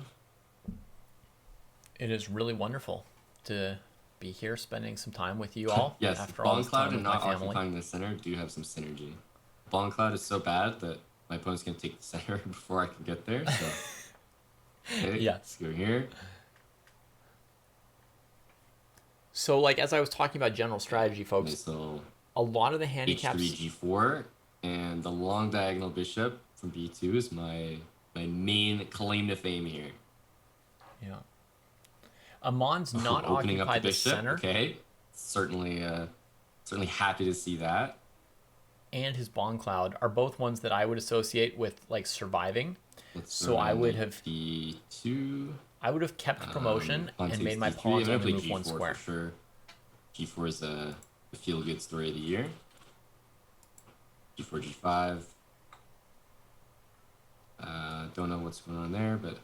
It is really wonderful to be here spending some time with you all. Yes, after all Bong this Cloud time and with my not family. occupying the center do have some synergy. Bong Cloud is so bad that my opponent's going to take the center before I can get there. So, okay, Yes. let's go here. So, like, as I was talking about general strategy, folks, Nice little a lot of the handicaps. h3, g4, and the long diagonal bishop from b2 is my main claim to fame here. Yeah. Amon's not Opening up the occupied the bishop. center. Okay, certainly happy to see that. And his Bong Cloud are both ones that I would associate with like surviving. So I would have d2. I would have kept promotion Pawn and takes made my d3. pawns I'm gonna only play move one g4 square. for sure. G4 is the feel-good story of the year. G4, G5. Don't know what's going on there, but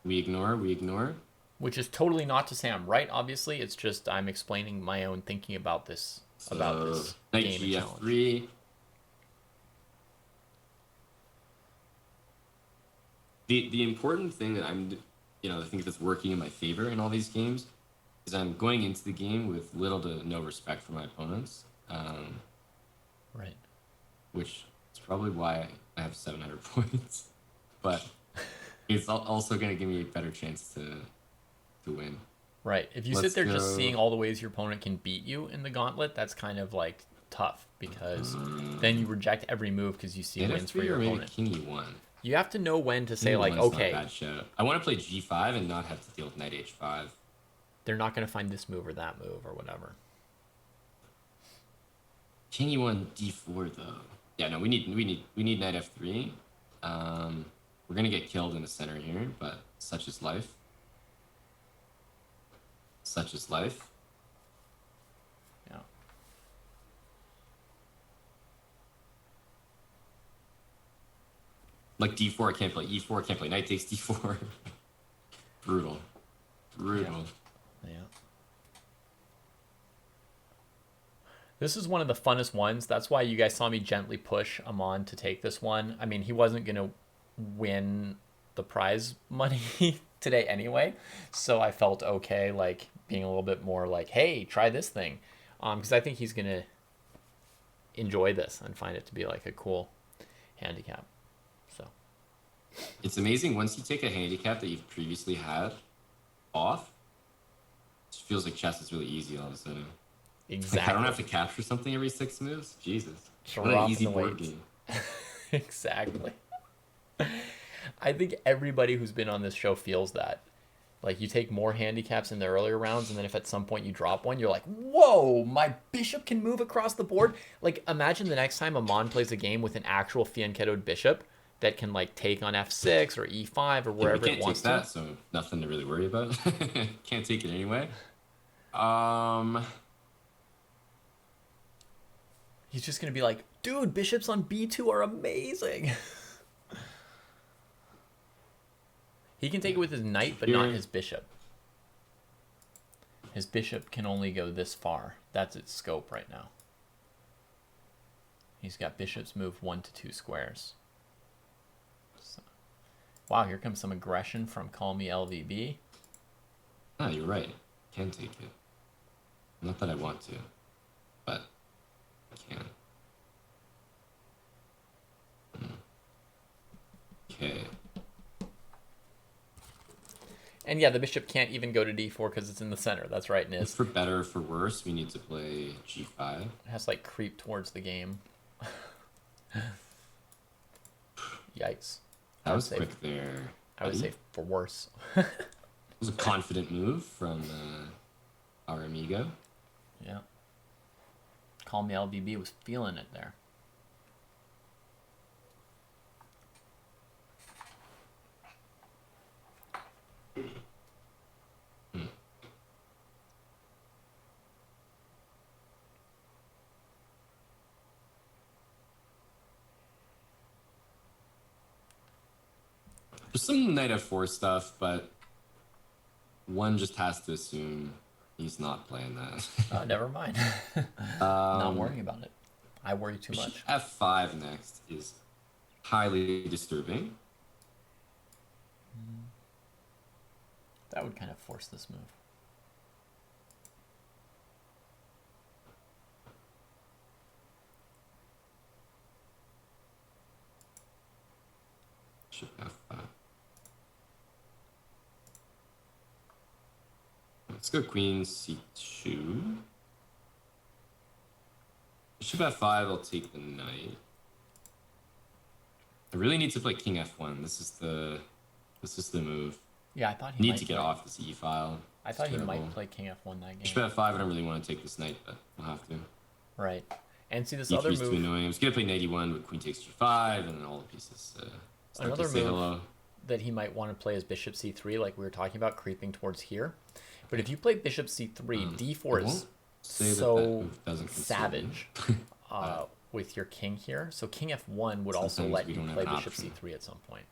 we ignore. Which is totally not to say I'm right, obviously. It's just I'm explaining my own thinking about this Knight game and challenge. gf3. The important thing that I think that's working in my favor in all these games is I'm going into the game with little to no respect for my opponents. Right. Which is probably why I have 700 points. But it's also going to give me a better chance to win. Right. If you sit there just seeing all the ways your opponent can beat you in the gauntlet, that's kind of like tough because then you reject every move because you see wins for your opponent. King e1. You have to know when to say King like, E1 is not a okay, bad shout. I want to play g5 and not have to deal with knight h5. they're not going to find this move or that move or whatever. King e1 d4 though. Yeah, no, we need knight f3. We're gonna get killed in the center here, but such is life. Such is life. Yeah. Like d4, I can't play e4, I can't play knight takes d4. Brutal. Yeah. This is one of the funnest ones. That's why you guys saw me gently push Aman to take this one. I mean, he wasn't going to win the prize money today anyway, so I felt okay, like, being a little bit more like, hey, try this thing. Because I think he's going to enjoy this and find it to be, like, a cool handicap. So It's amazing once you take a handicap that you've previously had off. It feels like chess is really easy all of a sudden. Exactly. Like, I don't have to capture something every 6 moves. Jesus, what an Dropping easy the board weights. game. Exactly. I think everybody who's been on this show feels that. Like, you take more handicaps in the earlier rounds, and then if at some point you drop one, you're like, whoa, my bishop can move across the board. Like, imagine the next time Aman plays a game with an actual fianchettoed bishop that can, like, take on f6 or e5 or Yeah, we wherever can't it wants take that, to. so nothing to really worry about. Can't take it anyway. He's just going to be like, dude, bishops on b2 are amazing. He can take it with his knight, but not his bishop. His bishop can only go this far. That's its scope right now. He's got bishops move 1 to 2 squares. So, wow, here comes some aggression from Call Me LVB. Ah, you're right. Can take it. Not that I want to, but I can. Okay. And yeah, the bishop can't even go to d4 because it's in the center. That's right, Niz. For better or for worse, we need to play g5. It has to, like, creep towards the game. Yikes. That was quick there. I would say for worse. It was a confident move from our amigo. Yeah. Call Me LBB was feeling it there. There's some knight f4 stuff, but one just has to assume he's not playing that. Oh, never mind. Not worrying about it. I worry too much. f5 next is highly disturbing. That would kind of force this move. Bishop f5. Let's go queen c2. Bishop f5, I'll take the knight. I really need to play king f1. This is the move. Yeah, I thought he Need might to get play. off this e file. I thought he might play king f1 that game. Bishop f5, I don't really want to take this knight, but we'll have to. Right. And see, this E3 other is too move, annoying. I was gonna play knight e1, but queen takes g5, and then all the pieces start another to say move hello. that he might want to play is bishop c3, like we were talking about, creeping towards here. But if you play bishop c3, d4 is so move doesn't savage with your king here. So king f1 would also Sometimes let we you don't have play an bishop option. c3 at some point.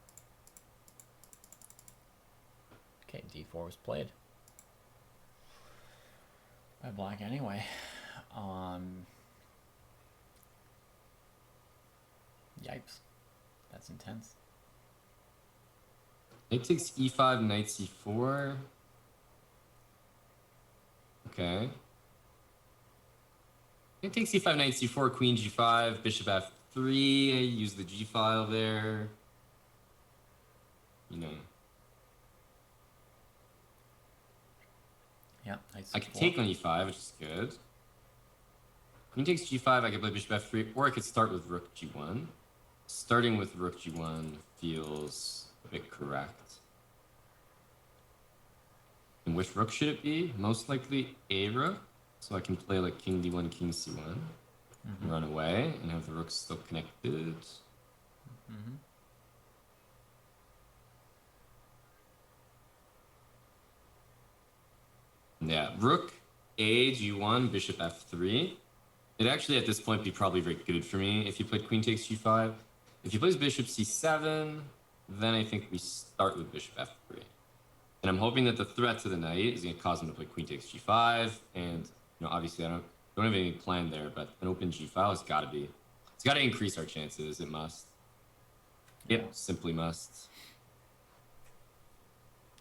Okay, d4 was played by black anyway. Yipes. That's intense. Knight takes e5, knight c4. Okay. Knight takes e5, knight c4, queen g5, bishop f3. Use the g file there. You know. Yeah, knight I could c4. take on e5, which is good. Queen takes g5, I could play bishop f3, or I could start with rook g1. Starting with rook g1 feels a bit correct. And which rook should it be? Most likely a rook. So I can play like king d1, king c1, run away, and have the rooks still connected. Yeah, rook a g1, bishop f3. It'd actually at this point be probably very good for me if you played queen takes g5. If he plays bishop c7, then I think we start with bishop f3. And I'm hoping that the threat to the knight is going to cause him to play queen takes g5. And obviously I don't have anything planned there, but an open g file has got to be. It's got to increase our chances. It must. It simply must.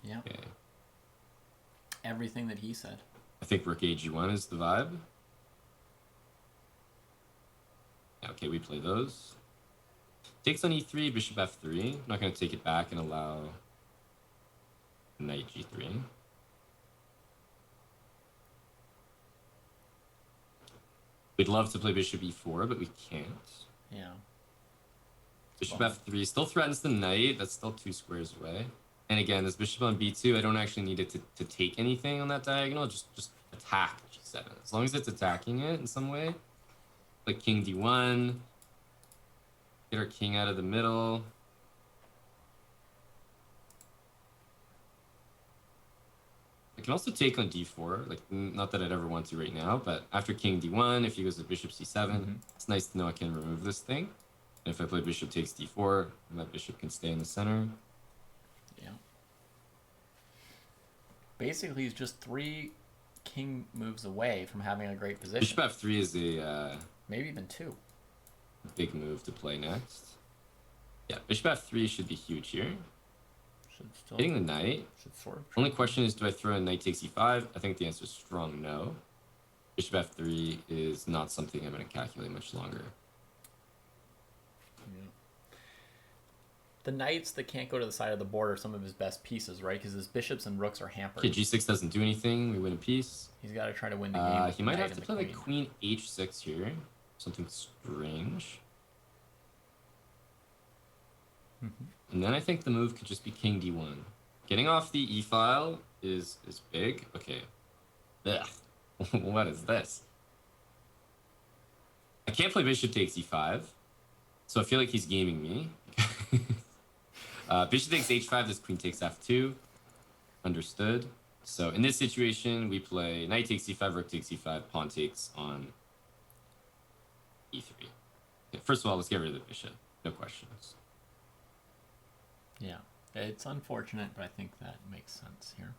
Yeah. Okay. Everything that he said. I think rook a g1 is the vibe. Okay, we play those. Takes on e3, bishop f3. I'm not going to take it back and allow knight g3. We'd love to play bishop e4, but we can't. Yeah. Bishop Bummer. f3 still threatens the knight. That's still 2 squares away. And again, this bishop on b2, I don't actually need it to take anything on that diagonal. Just attack g7. As long as it's attacking it in some way. Like king d1. Get our king out of the middle. I can also take on d4. Like, not that I'd ever want to right now, but after king d1, if he goes to bishop c7, it's nice to know I can remove this thing. And if I play bishop takes d4, that bishop can stay in the center. Yeah. Basically, he's just 3 king moves away from having a great position. Bishop f3 is a maybe even 2. big move to play next. Yeah, bishop f3 should be huge here. Should still Hitting the knight. should sort of Only question is, do I throw in knight takes e5? I think the answer is strong no. Bishop f3 is not something I'm going to calculate much longer. The knights that can't go to the side of the board are some of his best pieces, right? Because his bishops and rooks are hampered. Okay, g6 doesn't do anything. We win a piece. He's got to try to win the game. With He the might knight have to and the play like queen. queen h6 here. Something strange. And then I think the move could just be king d1. Getting off the e file is big. Okay. Ugh. What is this? I can't play bishop takes e5. So I feel like he's gaming me. Bishop takes h5, this queen takes f2. Understood. So in this situation, we play knight takes e5, rook takes e5, pawn takes on e3. Okay, first of all, let's get rid of the bishop. No questions. Yeah, it's unfortunate, but I think that makes sense here.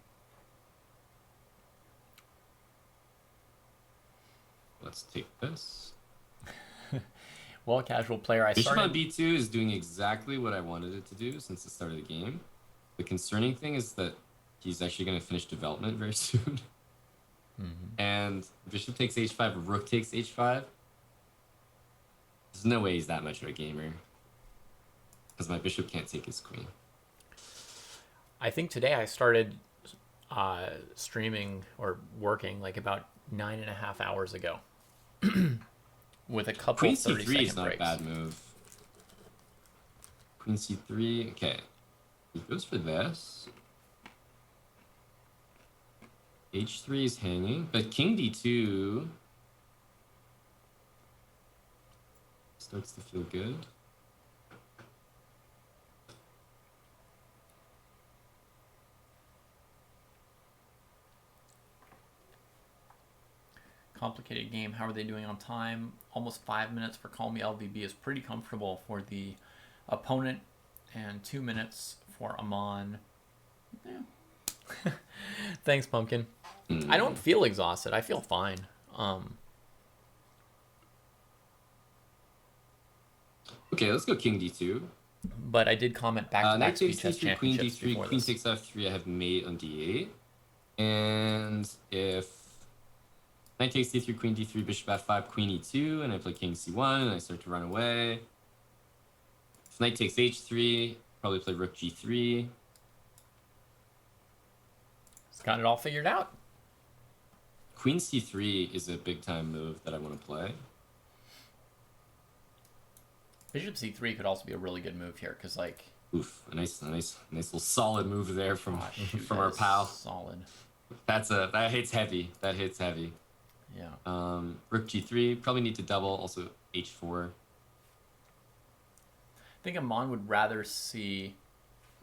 Let's take this. Well, casual player, I Bishop on started. b2 is doing exactly what I wanted it to do since the start of the game. The concerning thing is that he's actually going to finish development very soon. And bishop takes h5, rook takes h5. There's no way he's that much of a gamer. Because my bishop can't take his queen. I think today I started streaming or working like about 9.5 hours ago, with a couple Queen 30 c3 second is not breaks. a bad move. Queen c3, okay. He goes for this. h3 is hanging, but king d2 starts to feel good. Complicated game. How are they doing on time? Almost 5 minutes for Call Me LVB is pretty comfortable for the opponent, and 2 minutes for Aman. Yeah. Thanks, Pumpkin. I don't feel exhausted. I feel fine. Okay, let's go king d2. But I did comment back to Knight back takes chess d3, queen championships d3, before queen this. takes f3. I have mate on d8. And if knight takes d3, queen d3, bishop f5, queen e2, and I play king c1, and I start to run away. If knight takes h3, probably play rook g3. He's got it all figured out. Queen c3 is a big time move that I want to play. Bishop c3 could also be a really good move here, because like, Oof, a nice little solid move there from ah, shoot, from that our is pal. solid. That hits heavy. That hits heavy. Yeah. Rook g3, probably need to double. Also h4. I think Aman would rather see,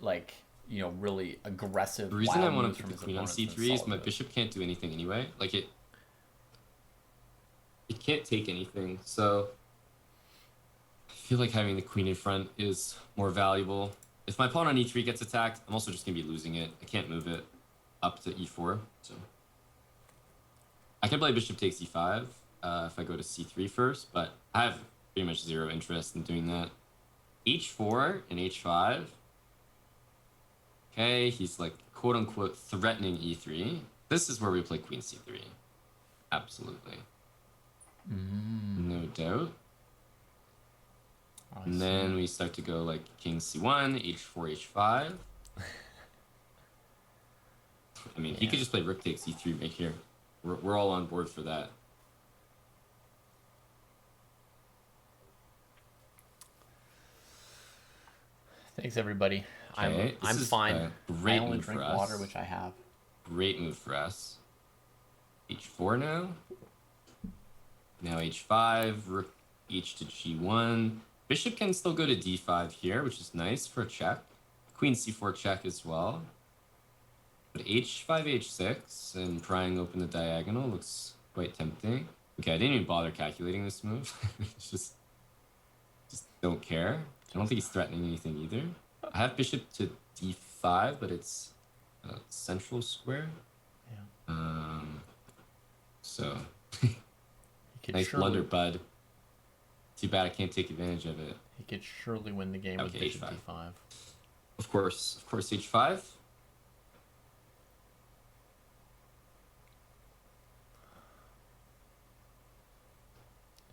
like, you know, really aggressive. The reason I wild want moves to from put the his queen on opponents than c3 is solid my moves. bishop can't do anything anyway. Like it can't take anything. So I feel like having the queen in front is more valuable. If my pawn on e3 gets attacked, I'm also just gonna be losing it. I can't move it up to e4. So I can play bishop takes e5 if I go to c3 first, but I have pretty much zero interest in doing that. h4 and h5. Okay, he's like quote unquote threatening e3. This is where we play queen c3. Absolutely. No doubt. I And see. then we start to go like king c1, h4, h5. I mean, he could just play rook takes e3 right here. We're all on board for that. Thanks, everybody. Okay, this I'm is fine. a I great only move for drink us. water, which I have. Great move for us. H4 now. Now H5, rook H to G1. Bishop can still go to D5 here, which is nice for a check. Queen C4 check as well. But H5, H6, and prying open the diagonal looks quite tempting. Okay, I didn't even bother calculating this move. just don't care. I don't think he's threatening anything either. I have bishop to D5, but it's a central square. Yeah. So He could nice surely, blunder, bud. Too bad I can't take advantage of it. He could surely win the game with Okay, bishop H5. D5. Of course, H5.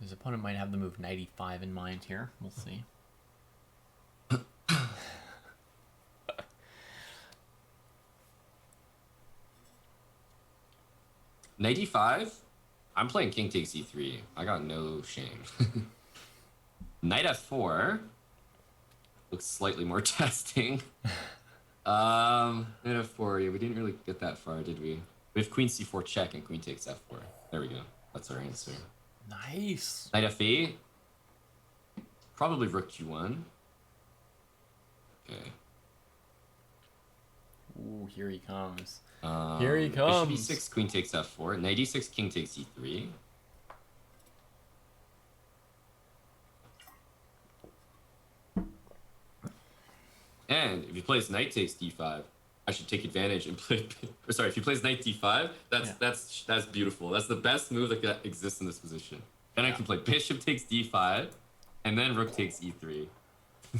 His opponent might have the move knight E5 in mind here. We'll see. Knight E5. I'm playing king takes E3. I got no shame. Knight F4 looks slightly more testing. Knight F4. Yeah, we didn't really get that far, did we? We have queen C4 check and queen takes F4. There we go. That's our answer. Nice. Knight F8. Probably rook G1. Okay. Ooh, here he comes. Here he Bishop comes. E6, queen takes F4. Knight E6, king takes E3. And if he plays knight takes D5, I should take advantage and play. Or sorry, if he plays knight D5, that's beautiful. That's the best move that exists in this position. Then I can play bishop takes D5, and then rook takes E3.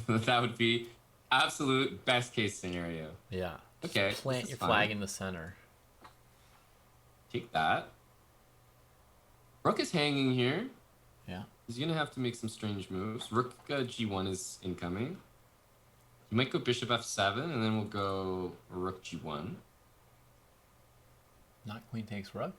That would be absolute best case scenario. Yeah. Okay. Plant your flag in the center. Take that. Rook is hanging here. Yeah. He's gonna have to make some strange moves. Rook G1 is incoming. You might go bishop F7, and then we'll go rook G1. Not queen takes rook.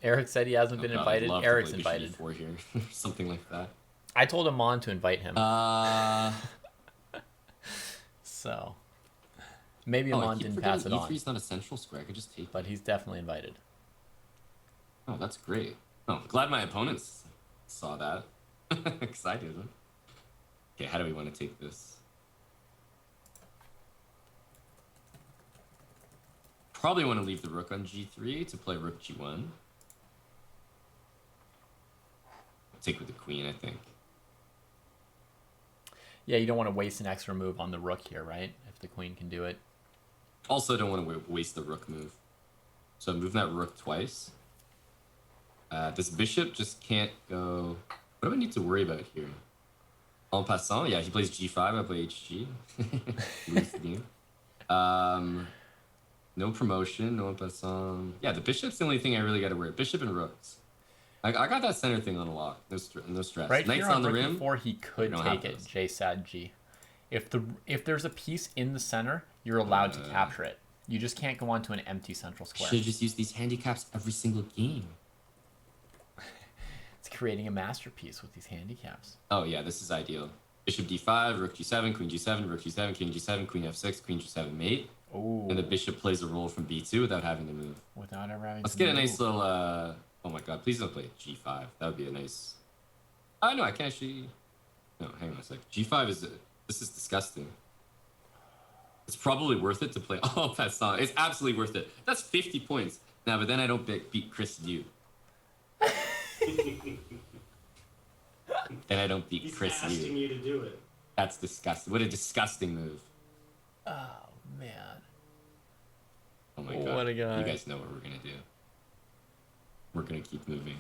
Eric said he hasn't been invited. Eric's invited. Bishop E4 here, something like that. I told Aman to invite him. So maybe Aman didn't pass it on. E3 is not a central square. I could just take. But he's definitely invited. Oh, that's great. Oh, glad my opponents saw that. Excited. Huh? Okay, how do we want to take this? Probably want to leave the rook on G3 to play rook G1. Take with the queen, I think. Yeah, you don't want to waste an extra move on the rook here, right? If the queen can do it. Also, don't want to waste the rook move. So I'm moving that rook twice. This bishop just can't go... What do I need to worry about here? En passant, yeah, he plays G5, I play HG. Lose the game. No promotion, no en passant. Yeah, the bishop's the only thing I really got to worry. Bishop and rooks. I got that center thing on a lock. No stress. Right Knight's here on the rook rim. E4, he could take it. J sad G. If there's a piece in the center, you're allowed to capture it. You just can't go onto an empty central square. Should just use these handicaps every single game. It's creating a masterpiece with these handicaps. Oh yeah, this is ideal. Bishop D5, rook G7, queen G7, rook G7, king G7, queen F6, queen G7 mate. Ooh. And the bishop plays a roll from B2 without having to move. Without ever having Let's to get move. a nice little, oh my god, please don't play G5. That would be a nice... Oh no, I can actually... No, hang on a sec. G5 is... This is disgusting. It's probably worth it to play... Oh, that's not... It's absolutely worth it. That's 50 points. Now, but then I don't beat Chris Yu. And I don't beat He's Chris asking Yu. you to do it. That's disgusting. What a disgusting move. Oh, man. Oh my god. What a guy. You guys know what we're gonna do. We're gonna keep moving.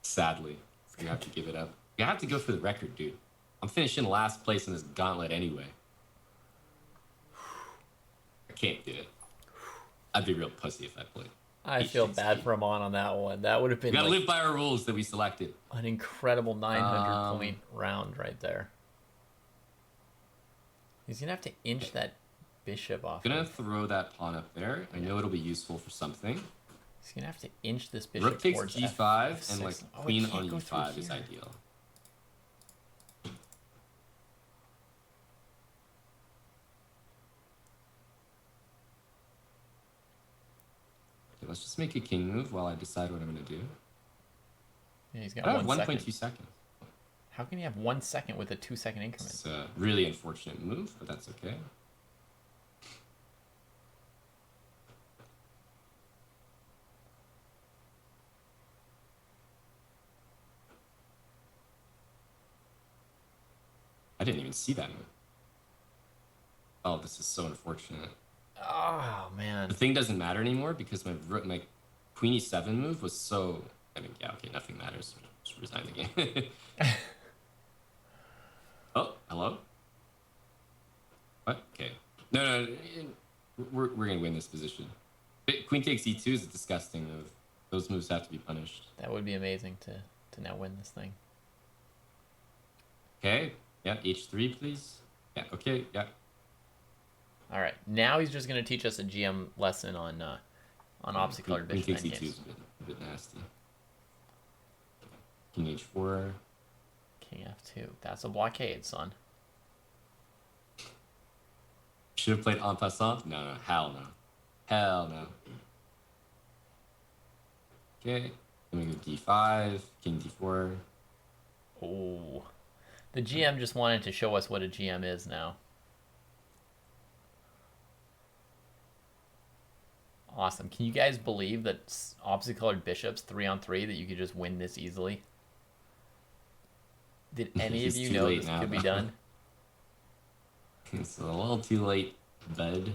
Sadly. You have to give it up. You have to go for the record, dude. I'm finishing last place in this gauntlet anyway. I can't do it. I'd be real pussy if I played. I feel bad for Aman on that one. That would have been We gotta live by our rules that we selected. an incredible 900 point round right there. He's gonna have to inch that bishop off. I'm gonna throw that pawn up there. I know it'll be useful for something. He's gonna have to inch this bishop Rook takes towards G5 F6. and like Oh, it queen can't on go through E5 is here. ideal. let's just make a king move while I decide what I'm gonna do. Yeah, he's got I have 1 1.2 second. seconds. How can you have 1 second with a 2-second increment? It's a really unfortunate move, but that's okay. I didn't even see that move. Oh, this is so unfortunate. Oh man. The thing doesn't matter anymore because my queen e7 move was so. I mean, yeah, okay, nothing matters. Just resign the game. Oh, hello. What? Okay. No, we're gonna win this position. Queen takes e2 is a disgusting move. Those moves have to be punished. That would be amazing to now win this thing. Okay. Yeah. H3, please. Yeah. Okay. Yeah. All right. Now he's just going to teach us a GM lesson on opposite colored Queen bishop takes e2 endgames. is a bit nasty. King h4. King f2. That's a blockade, son. Should have played en passant. No, hell no. Hell no. Okay. Then we go d5, king d4. Oh. The GM just wanted to show us what a GM is now. Awesome. Can you guys believe that opposite colored bishops 3-on-3 that you could just win this easily? Did any of It's you too know late this now, could be though. done? It's a little too late, bud.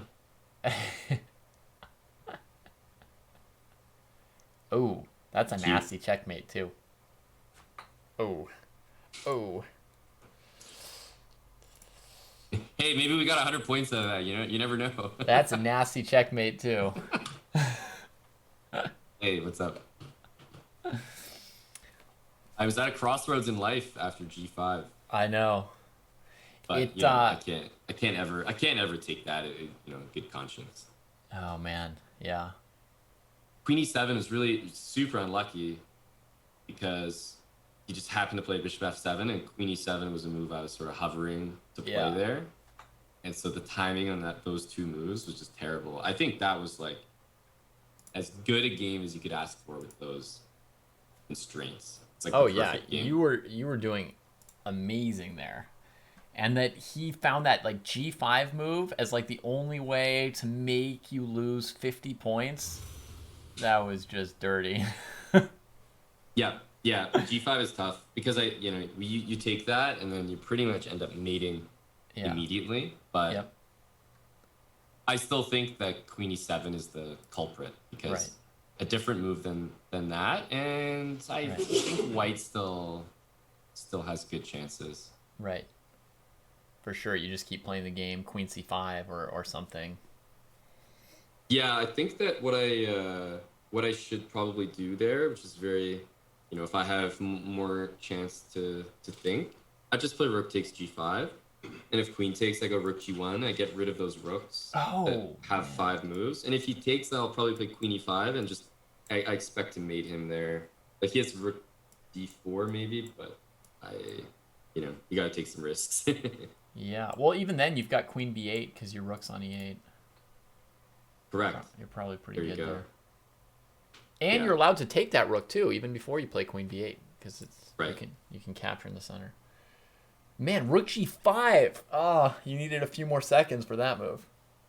Oh, that's a Cute. nasty checkmate too. Oh. Oh. Hey, maybe we got 100 points out of that. You know, you never know. That's a nasty checkmate too. Hey, what's up? I was at a crossroads in life after G5, I know. but It, you know, I can't ever take that. You know, good conscience. Oh man, yeah. Queen E7 is really super unlucky because he just happened to play Bishop F7, and Queen E7 was a move I was sort of hovering to play Yeah. there, and so the timing on those two moves was just terrible. I think that was like as good a game as you could ask for with those constraints. It's like Oh the yeah, perfect game. you were doing amazing there. And that he found that like G5 move as like the only way to make you lose 50 points. That was just dirty. Yeah, G5 is tough because you take that and then you pretty much end up mating Yeah. immediately. But Yep. I still think that Queen E7 is the culprit because Right. a different move than that, and I Right. think White still has good chances. Right. For sure, you just keep playing the game, Queen C5 or something. Yeah, I think that what I should probably do there, which is very, if I have more chance to think, I just play Rook takes G5, and if Queen takes, I go Rook G1. I get rid of those rooks that Oh, have man. 5 moves, and if he takes, then I'll probably play Queen E5 and just I expect to mate him there. Like he has Rook D4 maybe, but you gotta take some risks. Yeah. Well, even then, you've got Queen B8 because your rook's on E8. Correct. You're probably pretty There you good go. there. And Yeah. you're allowed to take that rook too, even before you play Queen B8, because it's Right. you can capture in the center. Man, Rook G5. Oh, you needed a few more seconds for that move.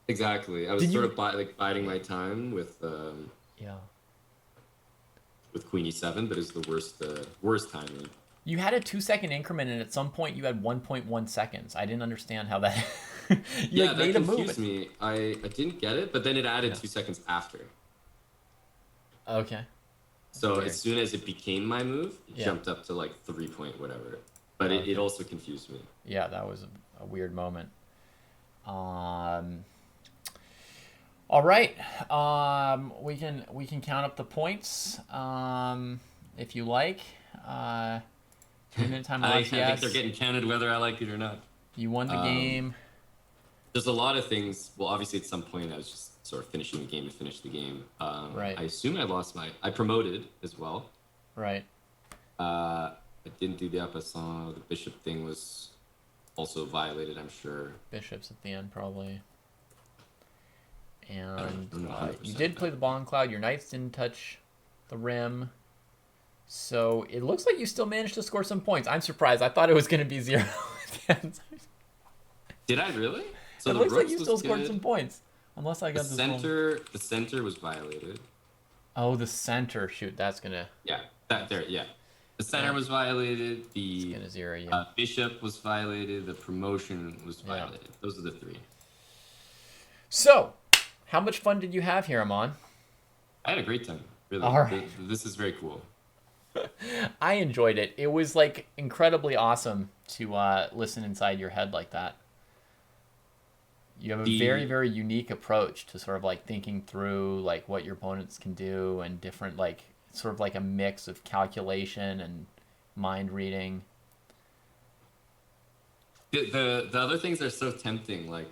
Exactly. I was Did sort you- of biding my time with Yeah. Queen E7, but it's the worst timing. You had a 2-second increment, and at some point you had 1.1 seconds. I didn't understand how that. you Yeah, like that made a move. confused me. I didn't get it, but then it added 2 seconds after. Okay. So Weird. as soon as it became my move, it Yeah. jumped up to like 3 point whatever. But Okay. it also confused me. Yeah, that was a weird moment. All right. We can count up the points if you like. 3-minute time I left. think Yes. they're getting counted whether I like it or not. You won the game. There's a lot of things. Well, obviously, at some point, I was just sort of finishing the game to finish the game. Right. I assume I promoted as well. Right. I didn't do the Apassant. The bishop thing was also violated, I'm sure. Bishops at the end probably. And I'm not you 100%, did play the ball in cloud. Your knights didn't touch the rim. So it looks like you still managed to score some points. I'm surprised. I thought it was going to be 0. Did I really? So It the looks like rooks you was still scored good. some points. Unless I The got this wrong. the center was violated. Oh, the center. Shoot, that's going to Yeah, that there. Yeah, the center was violated. The gonna 0 you. bishop was violated. The promotion was Yeah. violated. Those are the 3. So, how much fun did you have here, Aman? I had a great time. Really. All right. This is very cool. I enjoyed it. It was like incredibly awesome to listen inside your head like that. You have a very, very unique approach to sort of like thinking through like what your opponents can do and different like sort of like a mix of calculation and mind reading. The other things are so tempting. Like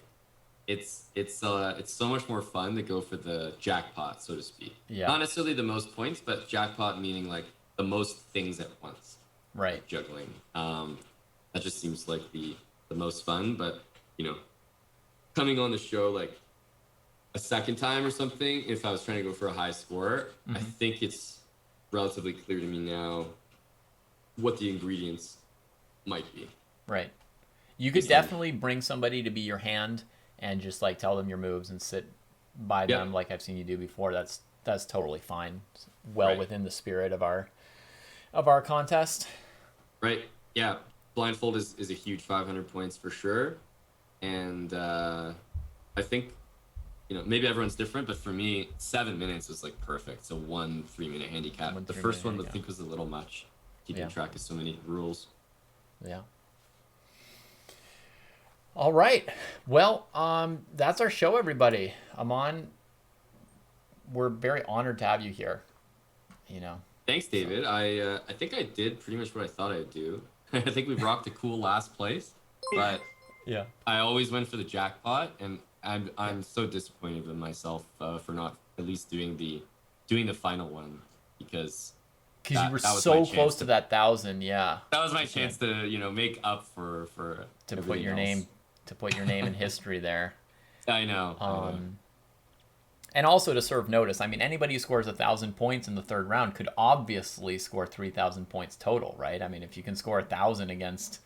it's so much more fun to go for the jackpot, so to speak. Yeah. Not necessarily the most points, but jackpot meaning like the most things at once. Right. Like juggling. That just seems like the most fun. But coming on the show like a second time or something, if I was trying to go for a high score, I think it's relatively clear to me now what the ingredients might be. Right. You could definitely bring somebody to be your hand and just like tell them your moves and sit by them like I've seen you do before. That's totally fine. Well within the spirit of our contest. Right. Yeah. Blindfold is a huge 500 points for sure. And I think, maybe everyone's different, but for me, 7 minutes was like perfect. So 1 3-minute handicap. The first one I think was a little much, keeping track of so many rules. Yeah. All right. Well, that's our show, everybody. Aman, we're very honored to have you here. Thanks, David. I think I did pretty much what I thought I'd do. I think we've rocked a cool last place, but yeah, I always went for the jackpot, and I'm so disappointed with myself for not at least doing the final one because you were so close to that 1,000. Yeah, that was my chance to make up for to put your name in history there. I know. And also to serve notice, I mean, anybody who scores 1,000 points in the third round could obviously score 3,000 points total, right? I mean, if you can score 1,000 against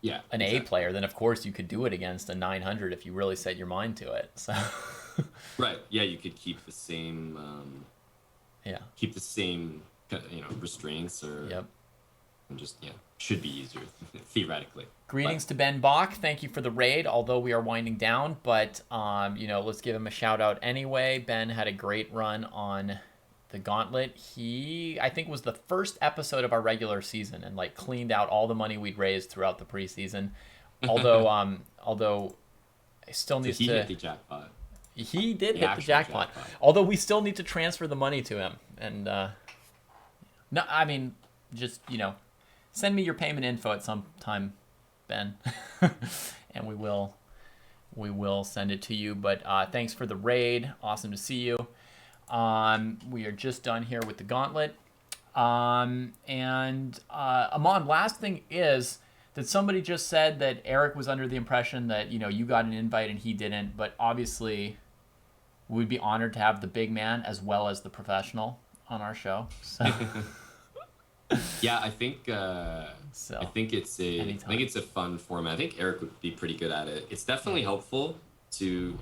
an A player, then of course you could do it against a 900 if you really set your mind to it. So right, yeah, you could keep the same restraints or and just should be easier theoretically. Greetings to Ben Bach. Thank you for the raid, although we are winding down, but let's give him a shout out anyway. Ben had a great run on the Gauntlet. He, I think, was the first episode of our regular season and like cleaned out all the money we'd raised throughout the preseason. Although I still need to hit the jackpot. He did hit the jackpot. Although we still need to transfer the money to him. And no, I mean, just send me your payment info at some time, Ben, and we will send it to you. But thanks for the raid. Awesome to see you. We are just done here with the Gauntlet. And Aman, last thing is that somebody just said that Eric was under the impression that you got an invite and he didn't. But obviously, we'd be honored to have the big man as well as the professional on our show. So. Yeah, I think it's a fun format. I think Eric would be pretty good at it. It's definitely helpful to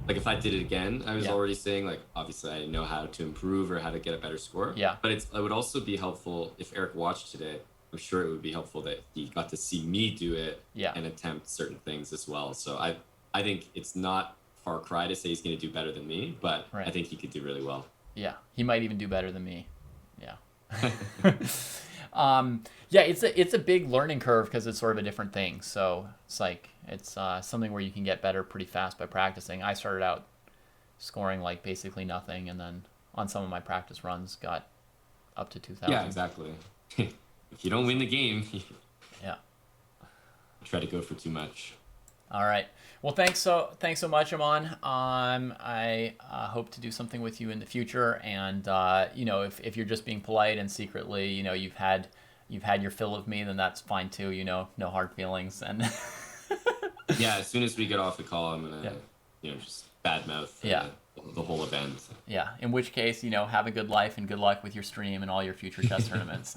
like if I did it again, I was already saying like obviously I know how to improve or how to get a better score. Yeah. But it would also be helpful if Eric watched today. I'm sure it would be helpful that he got to see me do it and attempt certain things as well. So I think it's not far cry to say he's going to do better than me, but I think he could do really well. Yeah, he might even do better than me. Yeah. It's a big learning curve because it's sort of a different thing. So it's something where you can get better pretty fast by practicing. I started out scoring like basically nothing, and then on some of my practice runs got up to 2,000. Yeah, exactly. If you don't win the game, try to go for too much. All right. Well, thanks so much, Aman. I hope to do something with you in the future, and if you're just being polite and secretly, you've had your fill of me, then that's fine too. No hard feelings. And yeah, as soon as we get off the call, I'm just badmouth the whole event. Yeah. In which case, have a good life and good luck with your stream and all your future chess tournaments.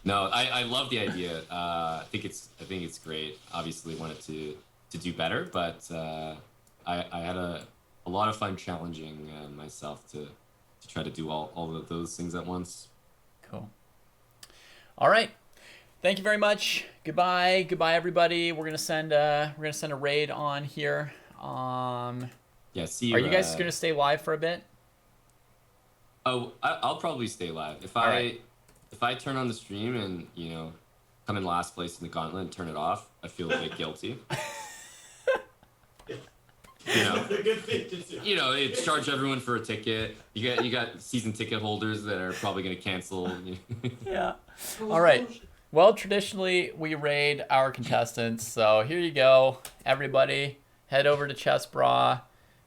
No, I love the idea. I think it's great. Obviously, wanted to do better, but I had a lot of fun challenging myself to try to do all of those things at once. Cool. All right. Thank you very much. Goodbye, everybody. We're gonna send a raid on here. Yeah. See you. Are you guys gonna stay live for a bit? Oh, I'll probably stay live if I turn on the stream and come in last place in the gauntlet and turn it off. I feel a bit guilty. A good thing to do. It charge everyone for a ticket. You got season ticket holders that are probably gonna cancel. Yeah. All right. Well, traditionally we raid our contestants, so here you go, everybody. Head over to ChessBra,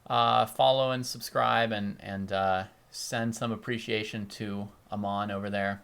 follow and subscribe, and send some appreciation to Aman over there.